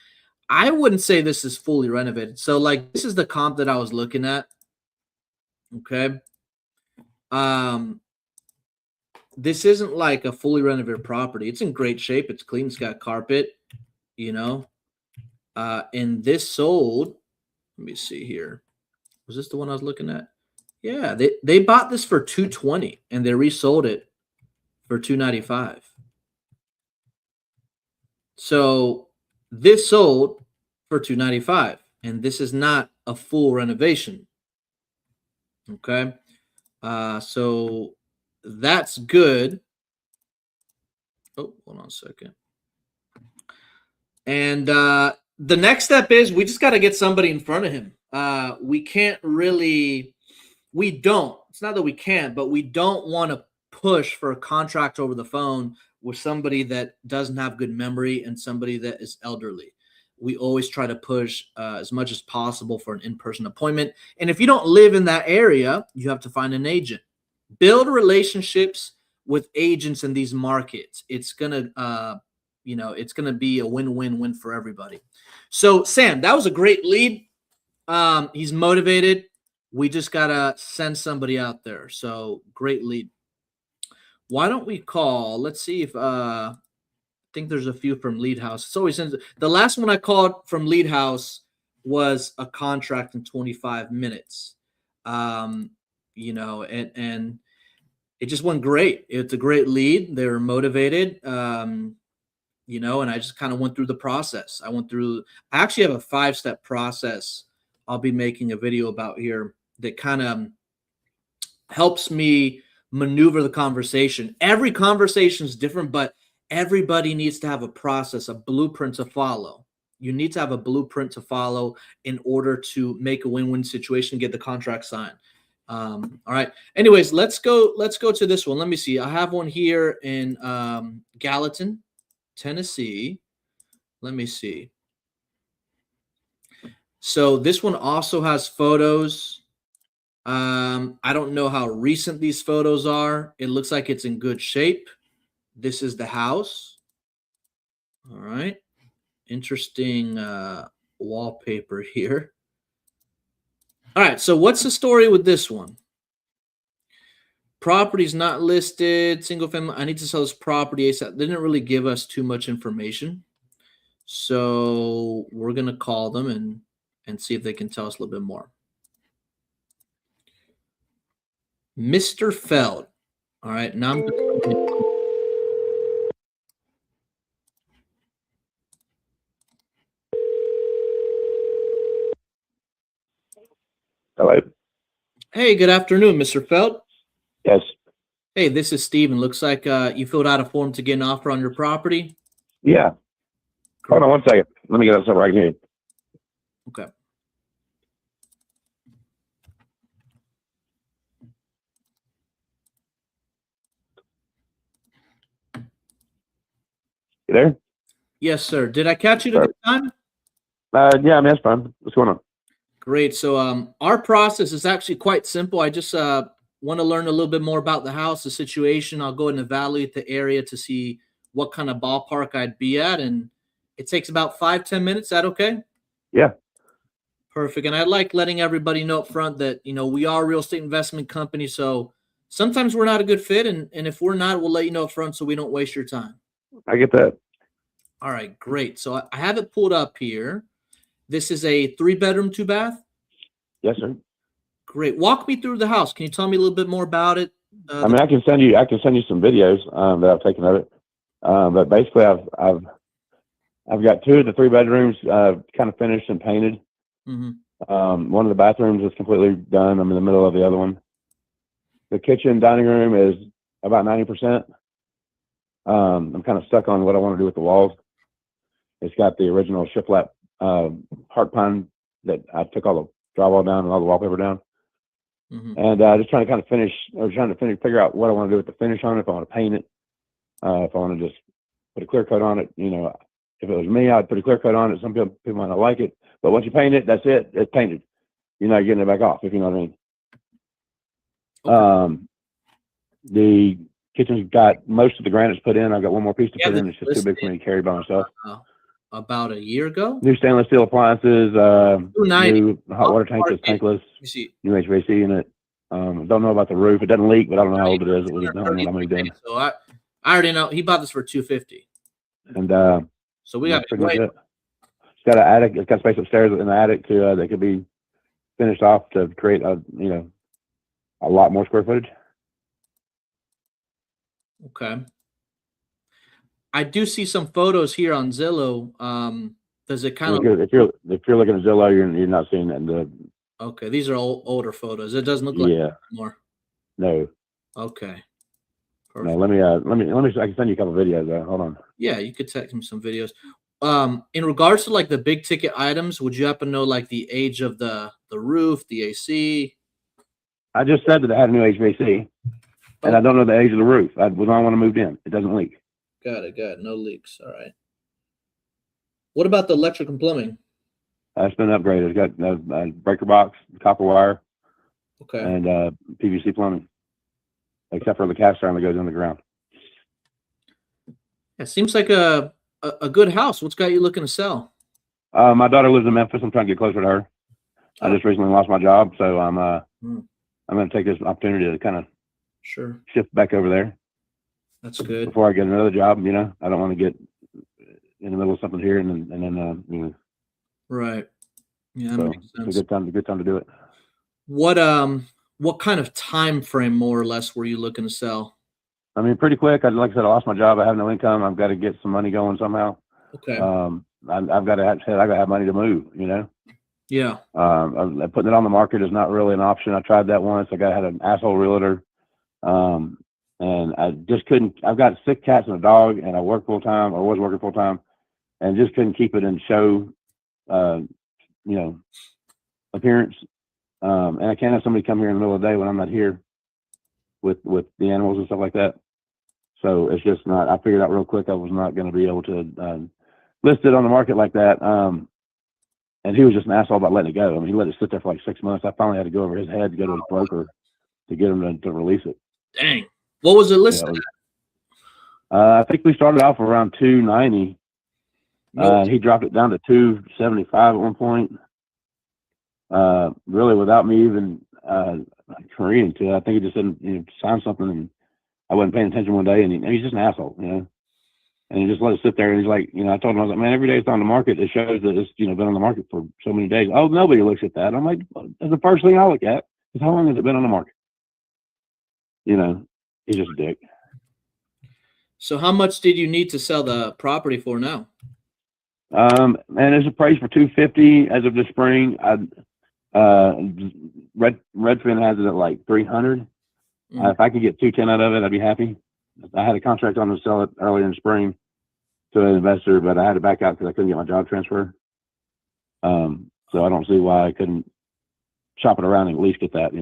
I wouldn't say this is fully renovated. So like this is the comp that I was looking at. Okay. This isn't like a fully renovated property. It's in great shape. It's clean. It's got carpet, you know. And this sold, let me see here. Was this the one I was looking at? Yeah, they bought this for 220 and they resold it for 295. So this sold for 295, and this is not a full renovation. Okay. So that's good. Oh, hold on a second. And the next step is we just got to get somebody in front of him. We can't really, we don't. It's not that we can't, but we don't want to push for a contract over the phone with somebody that doesn't have good memory and somebody that is elderly. We always try to push as much as possible for an in-person appointment. And if you don't live in that area, you have to find an agent. Build relationships with agents in these markets. It's gonna, it's gonna be a win-win-win for everybody. So Sam, that was a great lead. He's motivated. We just gotta send somebody out there. So great lead. Why don't we call? Let's see if I think there's a few from Lead House. It's always the last one I called from Lead House was a contract in 25 minutes. And it just went great. It's a great lead. They were motivated. And I just kind of went through the process. I actually have a 5-step process I'll be making a video about here that kind of helps me maneuver the conversation. Every conversation is different, but everybody needs to have a process, a blueprint to follow. You need to have a blueprint to follow in order to make a win-win situation, get the contract signed. All right. Anyways, let's go to this one. Let me see. I have one here in Gallatin, Tennessee. Let me see. So this one also has photos. I don't know how recent these photos are. It looks like it's in good shape. This is the house. All right. Interesting wallpaper here. All right. So what's the story with this one? Property's not listed. Single family. I need to sell this property ASAP. They didn't really give us too much information. So we're going to call them and see if they can tell us a little bit more. Mr. Feld. All right. Now I'm going to
Hello.
Hey, good afternoon, Mr. Feld.
Yes.
Hey, this is Steven. Looks like you filled out a form to get an offer on your property.
Yeah. Hold on one second. Let me get this up right here.
Okay.
You there?
Yes, sir. Did I catch you at a good time?
Yeah, I mean, that's fine. What's going on?
Great. So our process is actually quite simple. I just want to learn a little bit more about the house, the situation. I'll go and evaluate the area to see what kind of ballpark I'd be at. And it takes about 5-10 minutes. Is that okay?
Yeah.
Perfect. And I like letting everybody know up front that, we are a real estate investment company. So sometimes we're not a good fit. And if we're not, we'll let you know up front so we don't waste your time.
I get that.
All right, great. So I have it pulled up here. This is a 3-bedroom, 2-bath?
Yes, sir.
Great. Walk me through the house. Can you tell me a little bit more about it?
I mean, I can send you some videos that I've taken of it. But basically, I've got 2 of the 3 bedrooms kind of finished and painted.
Mm-hmm.
One of the bathrooms is completely done. I'm in the middle of the other one. The kitchen dining room is about 90%. I'm kind of stuck on what I want to do with the walls. It's got the original shiplap heart pine that I took all the drywall down and all the wallpaper down.
Mm-hmm.
And just trying to kind of figure out what I want to do with the finish on it, if I want to paint it, if I want to just put a clear coat on it. If it was me, I'd put a clear coat on it. Some people might not like it, but once you paint it, that's it. It's painted. You're not getting it back off, if you know what I mean.
Okay.
The kitchen's got most of the granite's put in. I've got one more piece to
Yeah,
put in. It's just too big for me to carry by myself.
About a year ago.
New stainless steel appliances,
290.
new hot water tank that's tankless,
You see,
new HVAC in it. Don't know about the roof. It doesn't leak, but I don't know how old it is. It was done when I moved in.
so I already know he bought this for $250.
And
So we
that's
got
pretty much it. It's got an attic. It's got space upstairs in the attic to that could be finished off to create a lot more square footage.
Okay. I do see some photos here on Zillow. Does it kind of
If you're looking at Zillow, you're not seeing it.
okay? These are older photos. It doesn't look like that anymore.
No.
Okay.
No,
Perfect.
let me. I can send you a couple videos. Hold on.
Yeah, you could text me some videos. In regards to like the big ticket items, would you happen to know like the age of the roof, the AC?
I just said that it had a new HVAC, and I don't know the age of the roof. I was on when I moved in. It doesn't leak.
Got it. No leaks. All right. What about the electric and plumbing?
It's been upgraded. It's got a breaker box, copper wire,
Okay.
and PVC plumbing, except for the cast iron that goes in the ground.
It seems like a good house. What's got you looking to sell?
My daughter lives in Memphis. I'm trying to get closer to her. I just recently lost my job, so I'm going to take this opportunity to kind of shift back over there.
That's good.
Before I get another job, I don't want to get in the middle of something here and then
Right. Yeah, that
so
makes sense.
it's a good time to do it.
What kind of time frame more or less were you looking to sell?
I mean, pretty quick. Like I said, I lost my job. I have no income. I've got to get some money going somehow.
Okay.
I've got to have money to move.
Yeah.
Putting it on the market is not really an option. I tried that once. I had an asshole realtor, and I just couldn't. I've got 6 cats and a dog, and I work full time. I was working full time, and just couldn't keep it in show, appearance. And I can't have somebody come here in the middle of the day when I'm not here with the animals and stuff like that. So it's just not. I figured out real quick I was not going to be able to list it on the market like that. And he was just an asshole about letting it go. I mean, he let it sit there for like 6 months. I finally had to go over his head to go to his broker to get him to release it.
Dang. What was it listed at?
I think we started off around 290. He dropped it down to 275 at one point. Really without me even agreeing to it. I think he just didn't sign something, and I wasn't paying attention one day, and he's just an asshole, And he just let it sit there, and he's like, I told him, I was like, man, every day it's on the market, it shows that it's, been on the market for so many days. Oh, nobody looks at that. I'm like, that's the first thing I look at is how long has it been on the market? He's just a dick.
So how much did you need to sell the property for now?
And it's appraised for 250 as of this spring. Redfin has it at like 300. If I could get 210 out of it, I'd be happy. I had a contract on to sell it earlier in spring to an investor, but I had to back out because I couldn't get my job transfer. So I don't see why I couldn't shop it around and at least get that,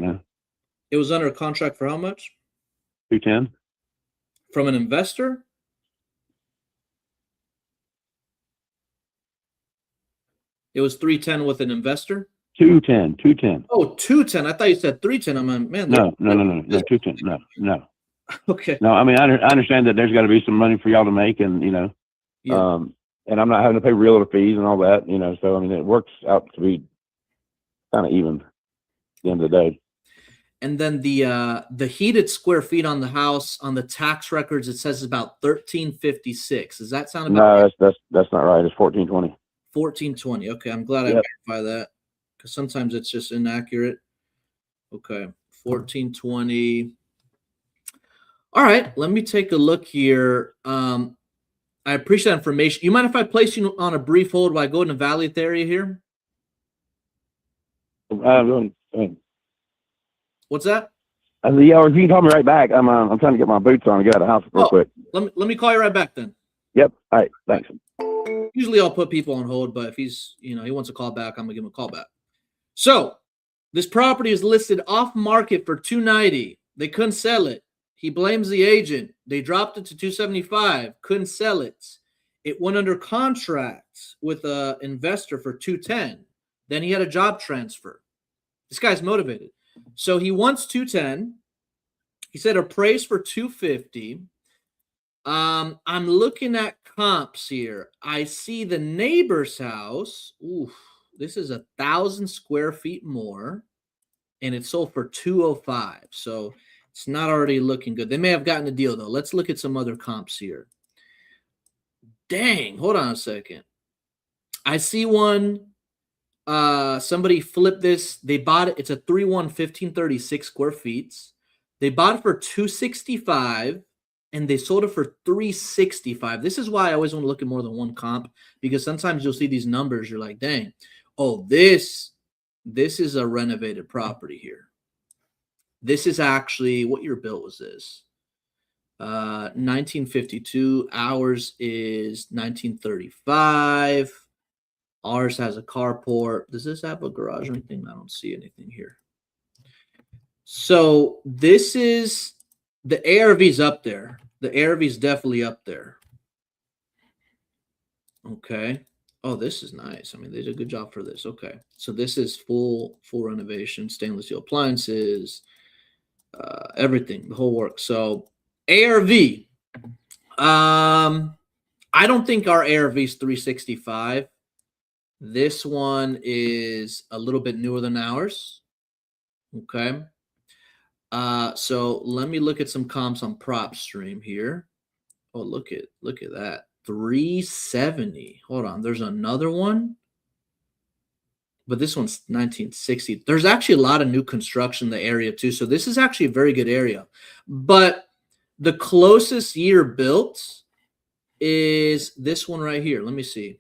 It was under a contract for how much?
210.
From an investor? It was 310 with an investor?
210.
Oh, 210. I thought you said 310. I'm like, man.
No, 210. No.
Okay.
No, I mean, I understand that there's got to be some money for y'all to make, and
Yeah.
and I'm not having to pay realtor fees and all that, So I mean, it works out to be kind of even at the end of the day.
And then the heated square feet on the house on the tax records, it says about 1356. Does that sound about right?
No, that's not right. It's 1420.
1420. Okay, I'm glad I verified that because sometimes it's just inaccurate. Okay, 1420. All right, let me take a look here. I appreciate that information. You mind if I place you on a brief hold while I go in the Valley area here? What's that?
Yeah, or if you can call me right back. I'm trying to get my boots on and get out of the house real quick.
Let me call you right back then.
Yep. All right. Thanks.
Usually I'll put people on hold, but if he's, he wants a call back, I'm gonna give him a call back. So this property is listed off market for 290. They couldn't sell it. He blames the agent. They dropped it to 275. Couldn't sell it. It went under contract with an investor for 210. Then he had a job transfer. This guy's motivated. So he wants 210. He said appraised for 250. I'm looking at comps here. I see the neighbor's house. Ooh, this is 1,000 square feet more, and it sold for 205. So it's not already looking good. They may have gotten a deal though. Let's look at some other comps here. Dang, hold on a second. I see one. Somebody flipped this. They bought it. It's a 3-1 1536 square feet. They bought it for 265 and they sold it for 365. This is why I always want to look at more than one comp, because sometimes you'll see these numbers. You're like, dang, oh, this is a renovated property here. This is actually, what year built was this? 1952. Ours is 1935. Ours has a carport. Does this have a garage or anything? I don't see anything here. So this is, the ARV's up there. The ARV's definitely up there. Okay. Oh, this is nice. I mean, they did a good job for this. Okay. So this is full renovation, stainless steel appliances, everything, the whole work. So ARV. I don't think our ARV is 365. This one is a little bit newer than ours. Okay. So let me look at some comps on PropStream here. Oh, look at that. 370. Hold on. There's another one. But this one's 1960. There's actually a lot of new construction in the area too. So this is actually a very good area. But the closest year built is this one right here. Let me see.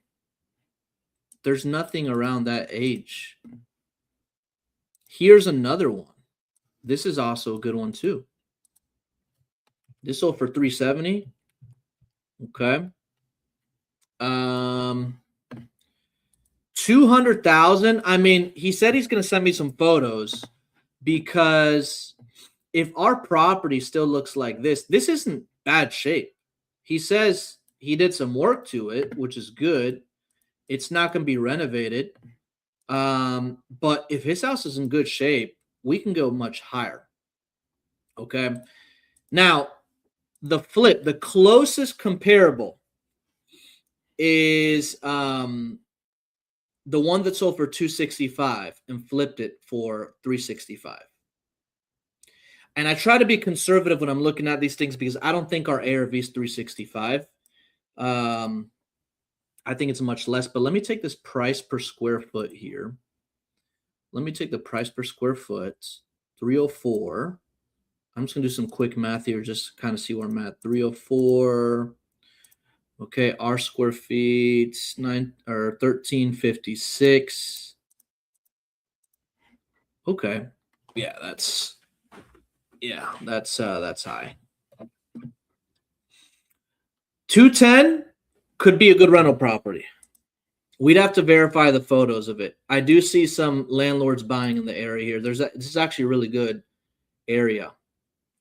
There's nothing around that age. Here's another one. This is also a good one too. This sold for 370. Okay. 200,000. I mean, he said he's going to send me some photos, because if our property still looks like this isn't bad shape. He says he did some work to it, which is good. It's not going to be renovated. But if his house is in good shape, we can go much higher. Okay. Now, the flip, the closest comparable is the one that sold for 265 and flipped it for 365. And I try to be conservative when I'm looking at these things, because I don't think our ARV is 365. I think it's much less, but let me take this price per square foot here. Let me take the price per square foot, 304. I'm just going to do some quick math here, just to kind of see where I'm at. 304. Okay, our square feet, 1356. Okay. Yeah, that's high. 210 could be a good rental property. We'd have to verify the photos of it. I do see some landlords buying in the area here. This is actually a really good area.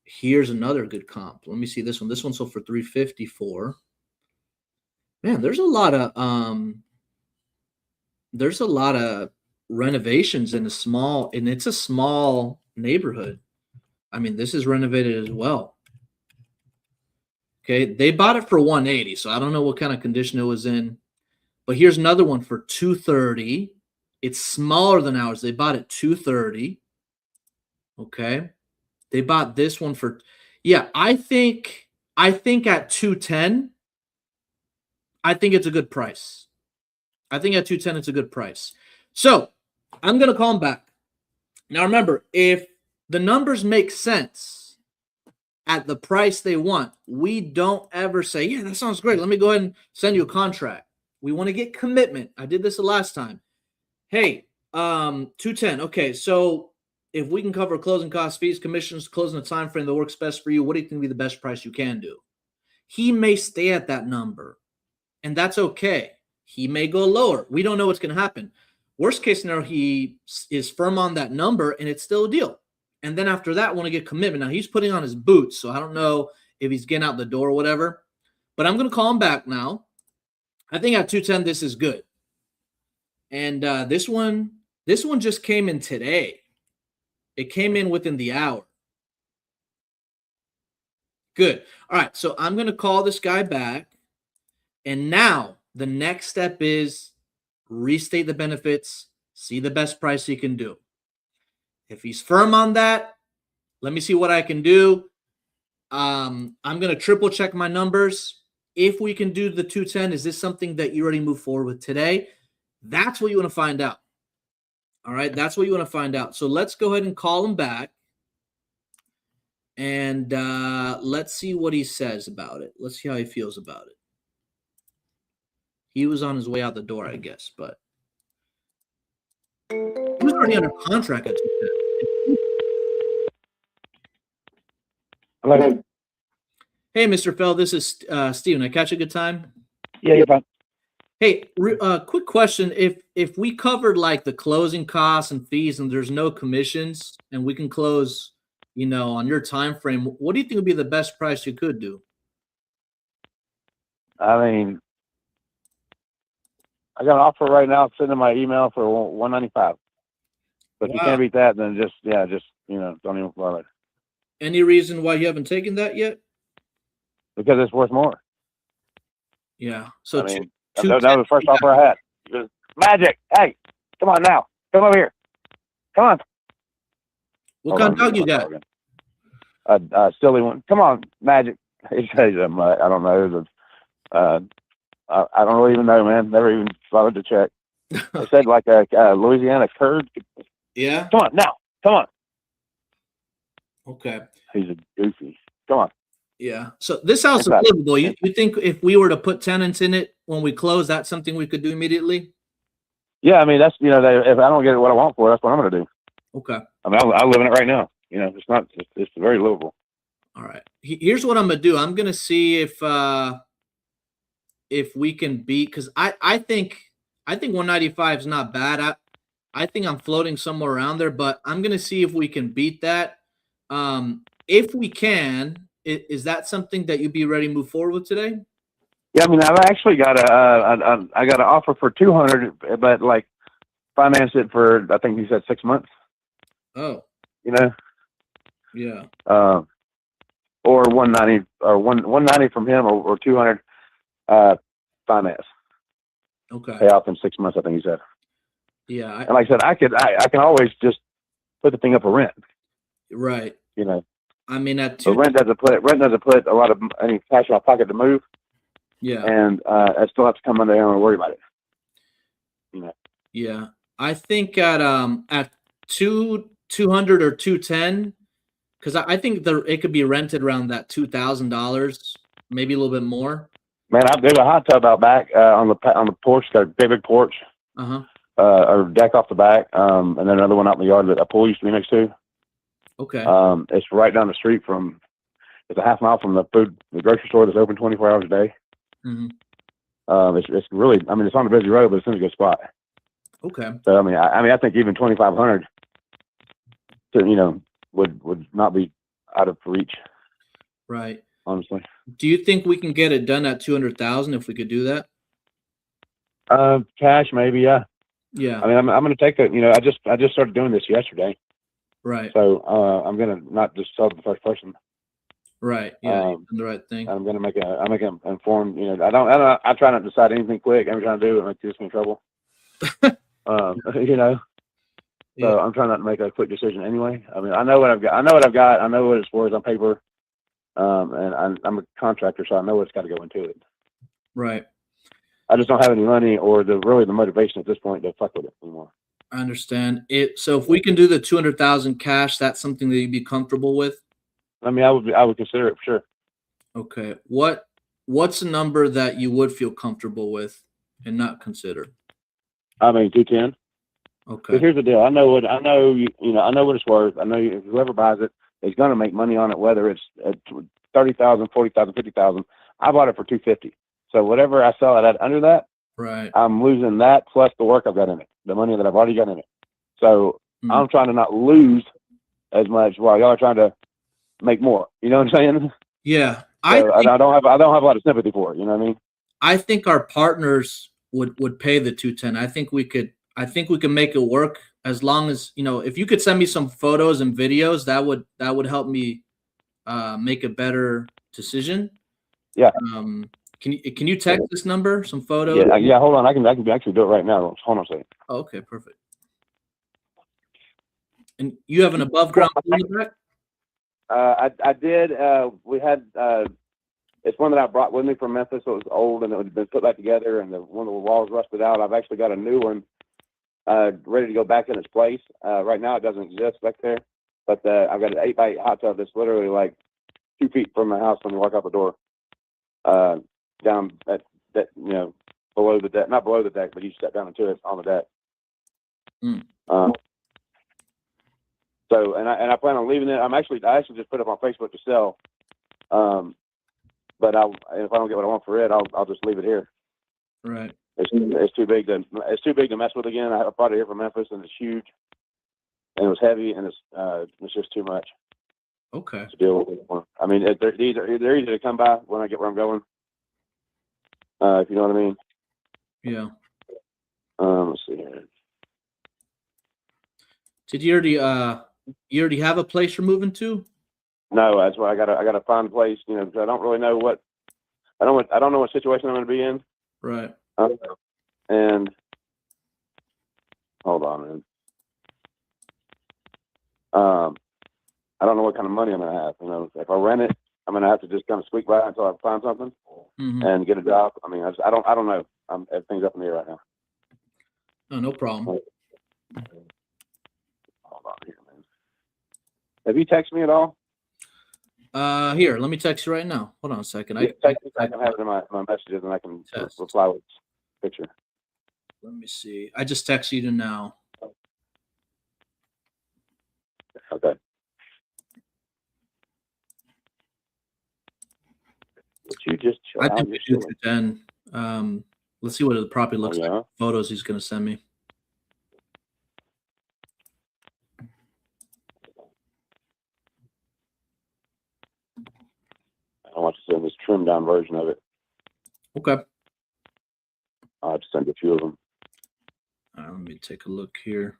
Here's another good comp. Let me see this one. This one sold for 354. Man, there's a lot of renovations in it's a small neighborhood. I mean, this is renovated as well. Okay, they bought it for 180, so I don't know what kind of condition it was in. But here's another one for 230. It's smaller than ours. They bought it 230. Okay. They bought this one for, yeah, I think at 210, I think it's a good price. I think at 210, it's a good price. So I'm going to call them back. Now, remember, if the numbers make sense at the price they want, we don't ever say, yeah, that sounds great. Let me go ahead and send you a contract. We want to get commitment. I did this the last time. Hey, 210. Okay, so if we can cover closing costs, fees, commissions, closing the time frame that works best for you, what do you think would be the best price you can do? He may stay at that number, and that's okay. He may go lower. We don't know what's going to happen. Worst case scenario, he is firm on that number, and it's still a deal. And then after that, want to get commitment. Now, he's putting on his boots, so I don't know if he's getting out the door or whatever. But I'm going to call him back now. I think at 210, this is good. And this one just came in today. It came in within the hour. Good. All right. So I'm going to call this guy back. And now the next step is restate the benefits, see the best price he can do. If he's firm on that, let me see what I can do. I'm going to triple check my numbers. If we can do the 210, is this something that you already move forward with today? That's what you want to find out. All right. That's what you want to find out. So let's go ahead and call him back. And let's see what he says about it. Let's see how he feels about it. He was on his way out the door, I guess, but he was already under contract at 210.
Hello.
Hey, Mr. Fell, this is Steven. I catch a good time?
Yeah, you're fine.
Hey, quick question. If we covered like the closing costs and fees and there's no commissions and we can close, on your time frame, what do you think would be the best price you could do?
I mean, I got an offer right now. Send in my email for 195. But if you
Wow.
can't beat that, then just don't even bother.
Any reason why you haven't taken that yet?
Because it's worth more.
Yeah. So
I mean,
two-
that was the first offer I had. Just, Magic, hey, come on now. Come over here. Come on.
what kind of dog you got?
Silly one. Come on, Magic. He says, I don't know. I don't really even know, man. Never even bothered to check. They said like a Louisiana Kurd.
Yeah.
Come on now. Come on.
Okay.
He's a goofy. Come on.
Yeah. So this house is
Exactly.
livable. You think if we were to put tenants in it when we close, that's something we could do immediately?
Yeah, I mean that's if I don't get what I want for it, that's what I'm going to do.
Okay.
I mean I live in it right now. It's very livable.
All right. Here's what I'm gonna do. I'm gonna see if we can beat, because I think 195 is not bad. I think I'm floating somewhere around there, but I'm gonna see if we can beat that. If we can, is that something that you'd be ready to move forward with today?
Yeah, I mean I've actually got I got an offer for 200, but like finance it for I think you said 6 months.
Oh, yeah.
Or 190 or 190 from him or 200 finance
Okay.
pay off in 6 months. I think he said.
Yeah.
And like I said, I can always just put the thing up for rent.
Right. I mean, at
But rent doesn't put a lot of any cash in my pocket to move,
yeah.
and I still have to come under there and worry about it.
Yeah. I think at 200 or 210, because I think it could be rented around that $2,000, maybe a little bit more.
Man, there's a hot tub out back on the porch. Got a big porch, or deck off the back, and then another one out in the yard that a pool used to be next to.
Okay.
It's right down the street from. It's a half mile from the grocery store that's open 24 hours a day.
Mm-hmm.
It's really. I mean, it's on a busy road, but it's in a good spot.
Okay.
So I think even 2,500, would not be out of reach.
Right.
Honestly.
Do you think we can get it done at 200,000 if we could do that?
Cash maybe, yeah.
Yeah.
I mean, I'm going to take the. I just started doing this yesterday,
Right.
so I'm going to not just sell to the first person.
Right. Yeah. You've done the right thing.
I'm going to make an informed. I try not to decide anything quick. Every time I do, it makes me in trouble. So
Yeah.
I'm trying not to make a quick decision anyway. I mean, I know what I've got. I know what it's worth on paper. And I'm a contractor, so I know what's got to go into it.
Right.
I just don't have any money or the motivation at this point to fuck with it anymore.
I understand it. So if we can do the 200,000 cash, that's something that you'd be comfortable with.
I mean, I would consider it for sure.
Okay. What's a number that you would feel comfortable with and not consider?
I mean, 210.
Okay.
But here's the deal. I know what it's worth. I know whoever buys it is going to make money on it, whether it's at 30,000, 40,000, 50,000. I bought it for 250. So whatever I sell it at under that,
Right.
I'm losing that plus the work I've got in it, the money that I've already got in it. So I'm trying to not lose as much while y'all are trying to make more. You know what I'm saying?
Yeah.
I don't have a lot of sympathy for it. You know what I mean?
I think our partners would pay the 210. I think we could make it work, as long as, if you could send me some photos and videos, that would help me make a better decision.
Yeah.
Can you text this number some photos?
Yeah. Hold on, I can actually do it right now. Hold on a second.
Oh, okay, perfect. And you have an above ground pool in the back?
I did. We had. It's one that I brought with me from Memphis. So it was old and it had been put back together, and one of the walls rusted out. I've actually got a new one ready to go back in its place. Right now, it doesn't exist back there, but I've got an 8x8 hot tub that's literally like 2 feet from my house when you walk out the door. Down at that, below the deck, not below the deck, but you step down into it on the deck. So, and I plan on leaving it. I actually just put it up on Facebook to sell. But if I don't get what I want for it, I'll just leave it here.
Right.
It's too big to mess with again. I brought it here from Memphis, and it's huge, and it was heavy, and it's just too much.
Okay.
To deal with. I mean, they're easy to come by when I get where I'm going. If you know what I mean.
Yeah.
Let's see here.
Did you already have a place you're moving to?
No, that's why I gotta find a place. Because I don't really know I don't know what situation I'm going to be in.
Right.
And hold on, man. I don't know what kind of money I'm going to have. If I rent it, I'm going to have to just kind of squeak by until I find something and get a job. I mean, I don't know. Everything's up in the air right now.
Oh, no problem.
Hold on here, man. Have you texted me at all?
Here, let me text you right now. Hold on a second.
I can have it in my messages, and I can reply with a picture.
Let me see. I just texted you now.
Okay. Would you just chill
I
out?
think we do 210. Let's see what the property looks like. Photos he's going to send me.
I want to send this trimmed down version of it.
Okay.
I'll have to send a few of them.
All right, let me take a look here.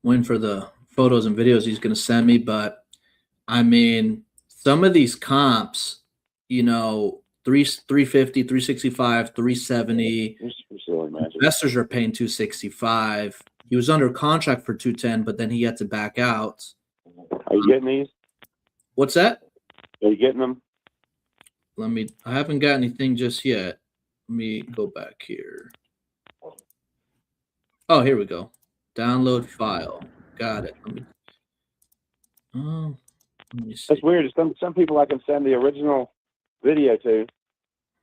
Waiting for the photos and videos he's going to send me, but I mean, some of these comps, 350, 365, 370. Investors are paying 265. He was under contract for 210, but then he had to back out.
Are you getting these?
What's that?
Are you getting them?
I haven't got anything just yet. Let me go back here. Oh, here we go. Download file. Got it. Let me see.
That's weird. Some people I can send the original video to,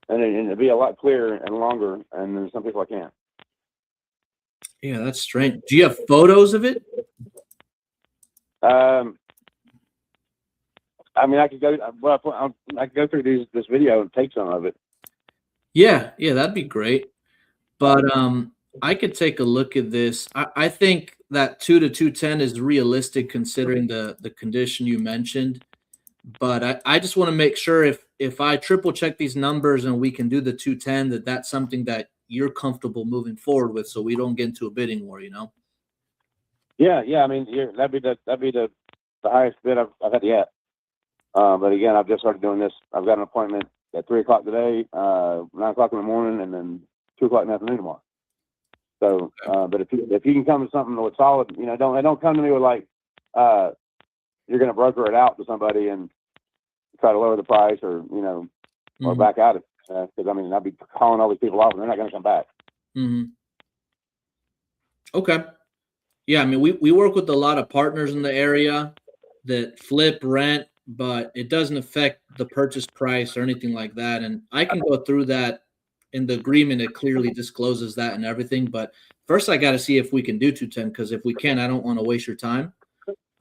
and it'll be a lot clearer and longer, and then some people I can't.
Yeah, that's strange. Do you have photos of it?
I mean, I could go. I could go through this video and take some of it.
Yeah, that'd be great. But I could take a look at this. I think that 2 to 210 is realistic considering the condition you mentioned. But I just want to make sure if I triple check these numbers and we can do the 210, that's something that you're comfortable moving forward with, so we don't get into a bidding war.
Yeah. I mean, that'd be the highest bid I've had yet. But again, I've just started doing this. I've got an appointment at 3:00 today, 9:00 in the morning, and then 2:00 in the afternoon tomorrow. So, but if you can come to something that's solid, don't come to me with like you're going to broker it out to somebody and try to lower the price or or back out of it. Because I mean, I'd be calling all these people off and they're not going to come back.
Okay. Yeah, I mean, we work with a lot of partners in the area that flip, rent, but it doesn't affect the purchase price or anything like that. And I can go through that in the agreement. It clearly discloses that and everything. But first, I got to see if we can do 210, because if we can, I don't want to waste your time.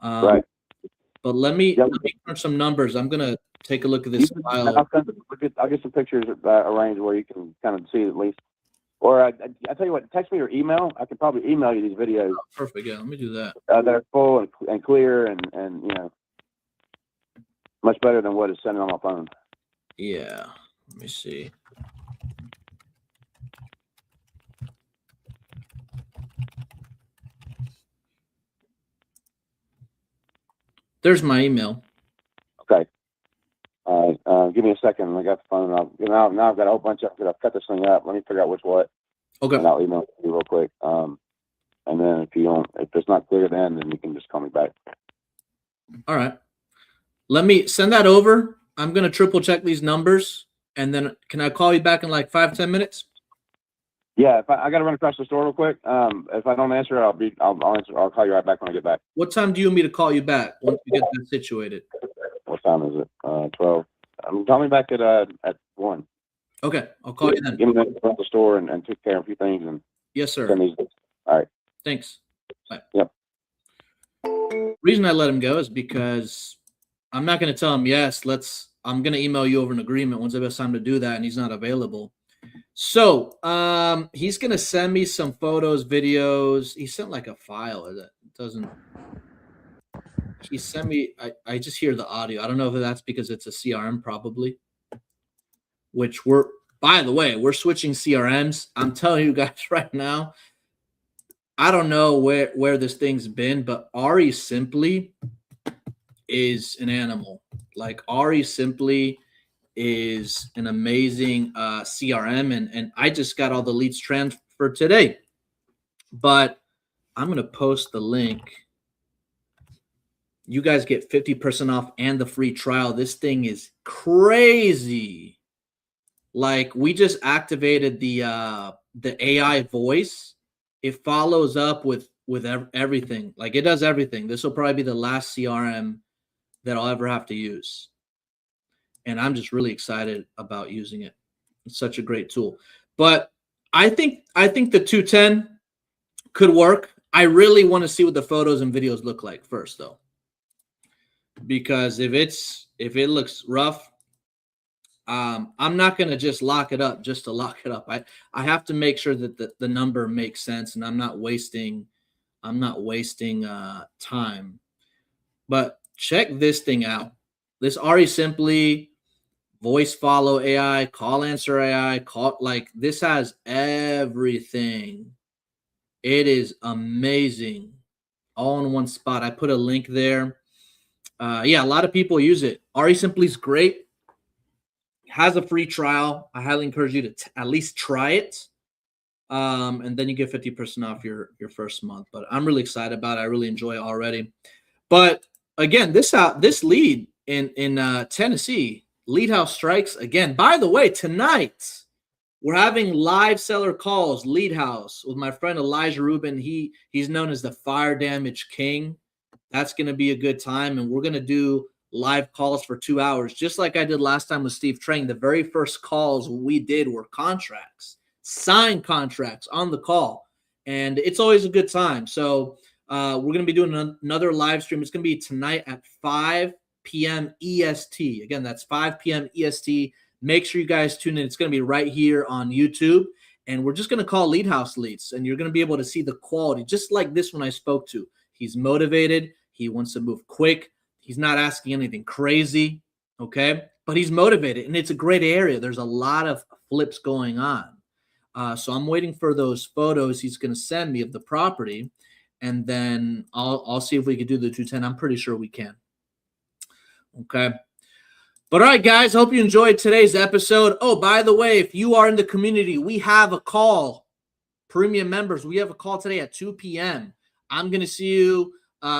Right.
But let me crunch some numbers. I'm gonna take a look at this file.
I'll get some pictures arranged where you can kind of see at least Or I tell you what, text me or email. I could probably email you these videos
Perfect. Yeah, let me do that.
that are full and clear and you know, much better than what is sending on my phone.
Yeah, let me see. There's my email.
Okay. Give me a second. I got the phone. Now I've got a whole bunch of. I'm gonna cut this thing up. Let me figure out which what,
Okay.
and I'll email you real quick. And then if it's not clear, then you can just call me back.
All right. Let me send that over. I'm gonna triple check these numbers, and then can I call you back in like 5-10 minutes?
Yeah, if I got to run across the store real quick. If I don't answer, I'll answer. I'll call you right back when I get back.
What time do you want me to call you back once you get that situated?
What time is it? 12. Call me back at 1.
Okay, I'll call you then.
Give me the the store and take care of a few things and
Yes, sir.
send these. All right.
Thanks. Bye.
Yep.
Reason I let him go is because I'm not going to tell him, yes, I'm going to email you over an agreement once the best time to do that, and he's not available. So he's going to send me some photos, videos. He sent like a file that doesn't. He sent me, I just hear the audio. I don't know if that's because it's a CRM probably, which by the way, we're switching CRMs. I'm telling you guys right now, I don't know where this thing's been, but Ari Simply is an animal. Like Ari Simply is an amazing CRM, and I just got all the leads transferred today. But I'm going to post the link. You guys get 50% off and the free trial. This thing is crazy. Like we just activated the AI voice. It follows up with everything. Like it does everything. This will probably be the last CRM that I'll ever have to use. And I'm just really excited about using it. It's such a great tool. But I think the 210 could work. I really want to see what the photos and videos look like first though. Because if it looks rough, I'm not going to just lock it up just to lock it up. I have to make sure that the number makes sense and I'm not wasting time. But check this thing out. This Ari Simply voice follow AI, call answer AI, this has everything. It is amazing. All in one spot. I put a link there. Yeah, a lot of people use it. Ari Simply is great. Has a free trial. I highly encourage you to at least try it. And then you get 50% off your first month. But I'm really excited about it. I really enjoy it already. But again, this lead in Tennessee, Lead House Strikes again. By the way, tonight we're having live seller calls, Lead House, with my friend Elijah Rubin. He's known as the Fire Damage King. That's going to be a good time. And we're going to do live calls for 2 hours, just like I did last time with Steve Trang. The very first calls we did were contracts, signed contracts on the call. And it's always a good time. So we're going to be doing another live stream. It's going to be tonight at 5 p.m. EST. Again, that's 5 p.m. EST. Make sure you guys tune in. It's going to be right here on YouTube. And we're just going to call Lead House leads. And you're going to be able to see the quality, just like this one I spoke to. He's motivated. He wants to move quick. He's not asking anything crazy, okay? But he's motivated, and it's a great area. There's a lot of flips going on. So I'm waiting for those photos he's going to send me of the property, and then I'll see if we can do the 210. I'm pretty sure we can. Okay. But all right, guys, hope you enjoyed today's episode. Oh, by the way, if you are in the community, we have a call. Premium members, we have a call today at 2 p.m. I'm going to see you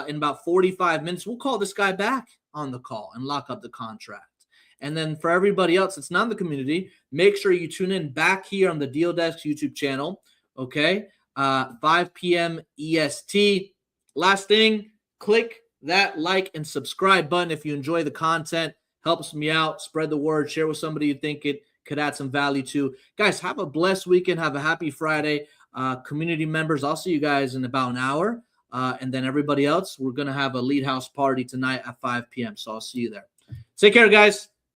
in about 45 minutes. We'll call this guy back on the call and lock up the contract. And then for everybody else that's not in the community, make sure you tune in back here on the Deal Desk YouTube channel, okay? 5 p.m. EST. Last thing, click that like and subscribe button if you enjoy the content. Helps me out. Spread the word. Share with somebody you think it could add some value to. Guys, have a blessed weekend. Have a happy Friday. Community members, I'll see you guys in about an hour. And then everybody else, we're going to have a Lead House party tonight at 5 p.m. So I'll see you there. Take care, guys.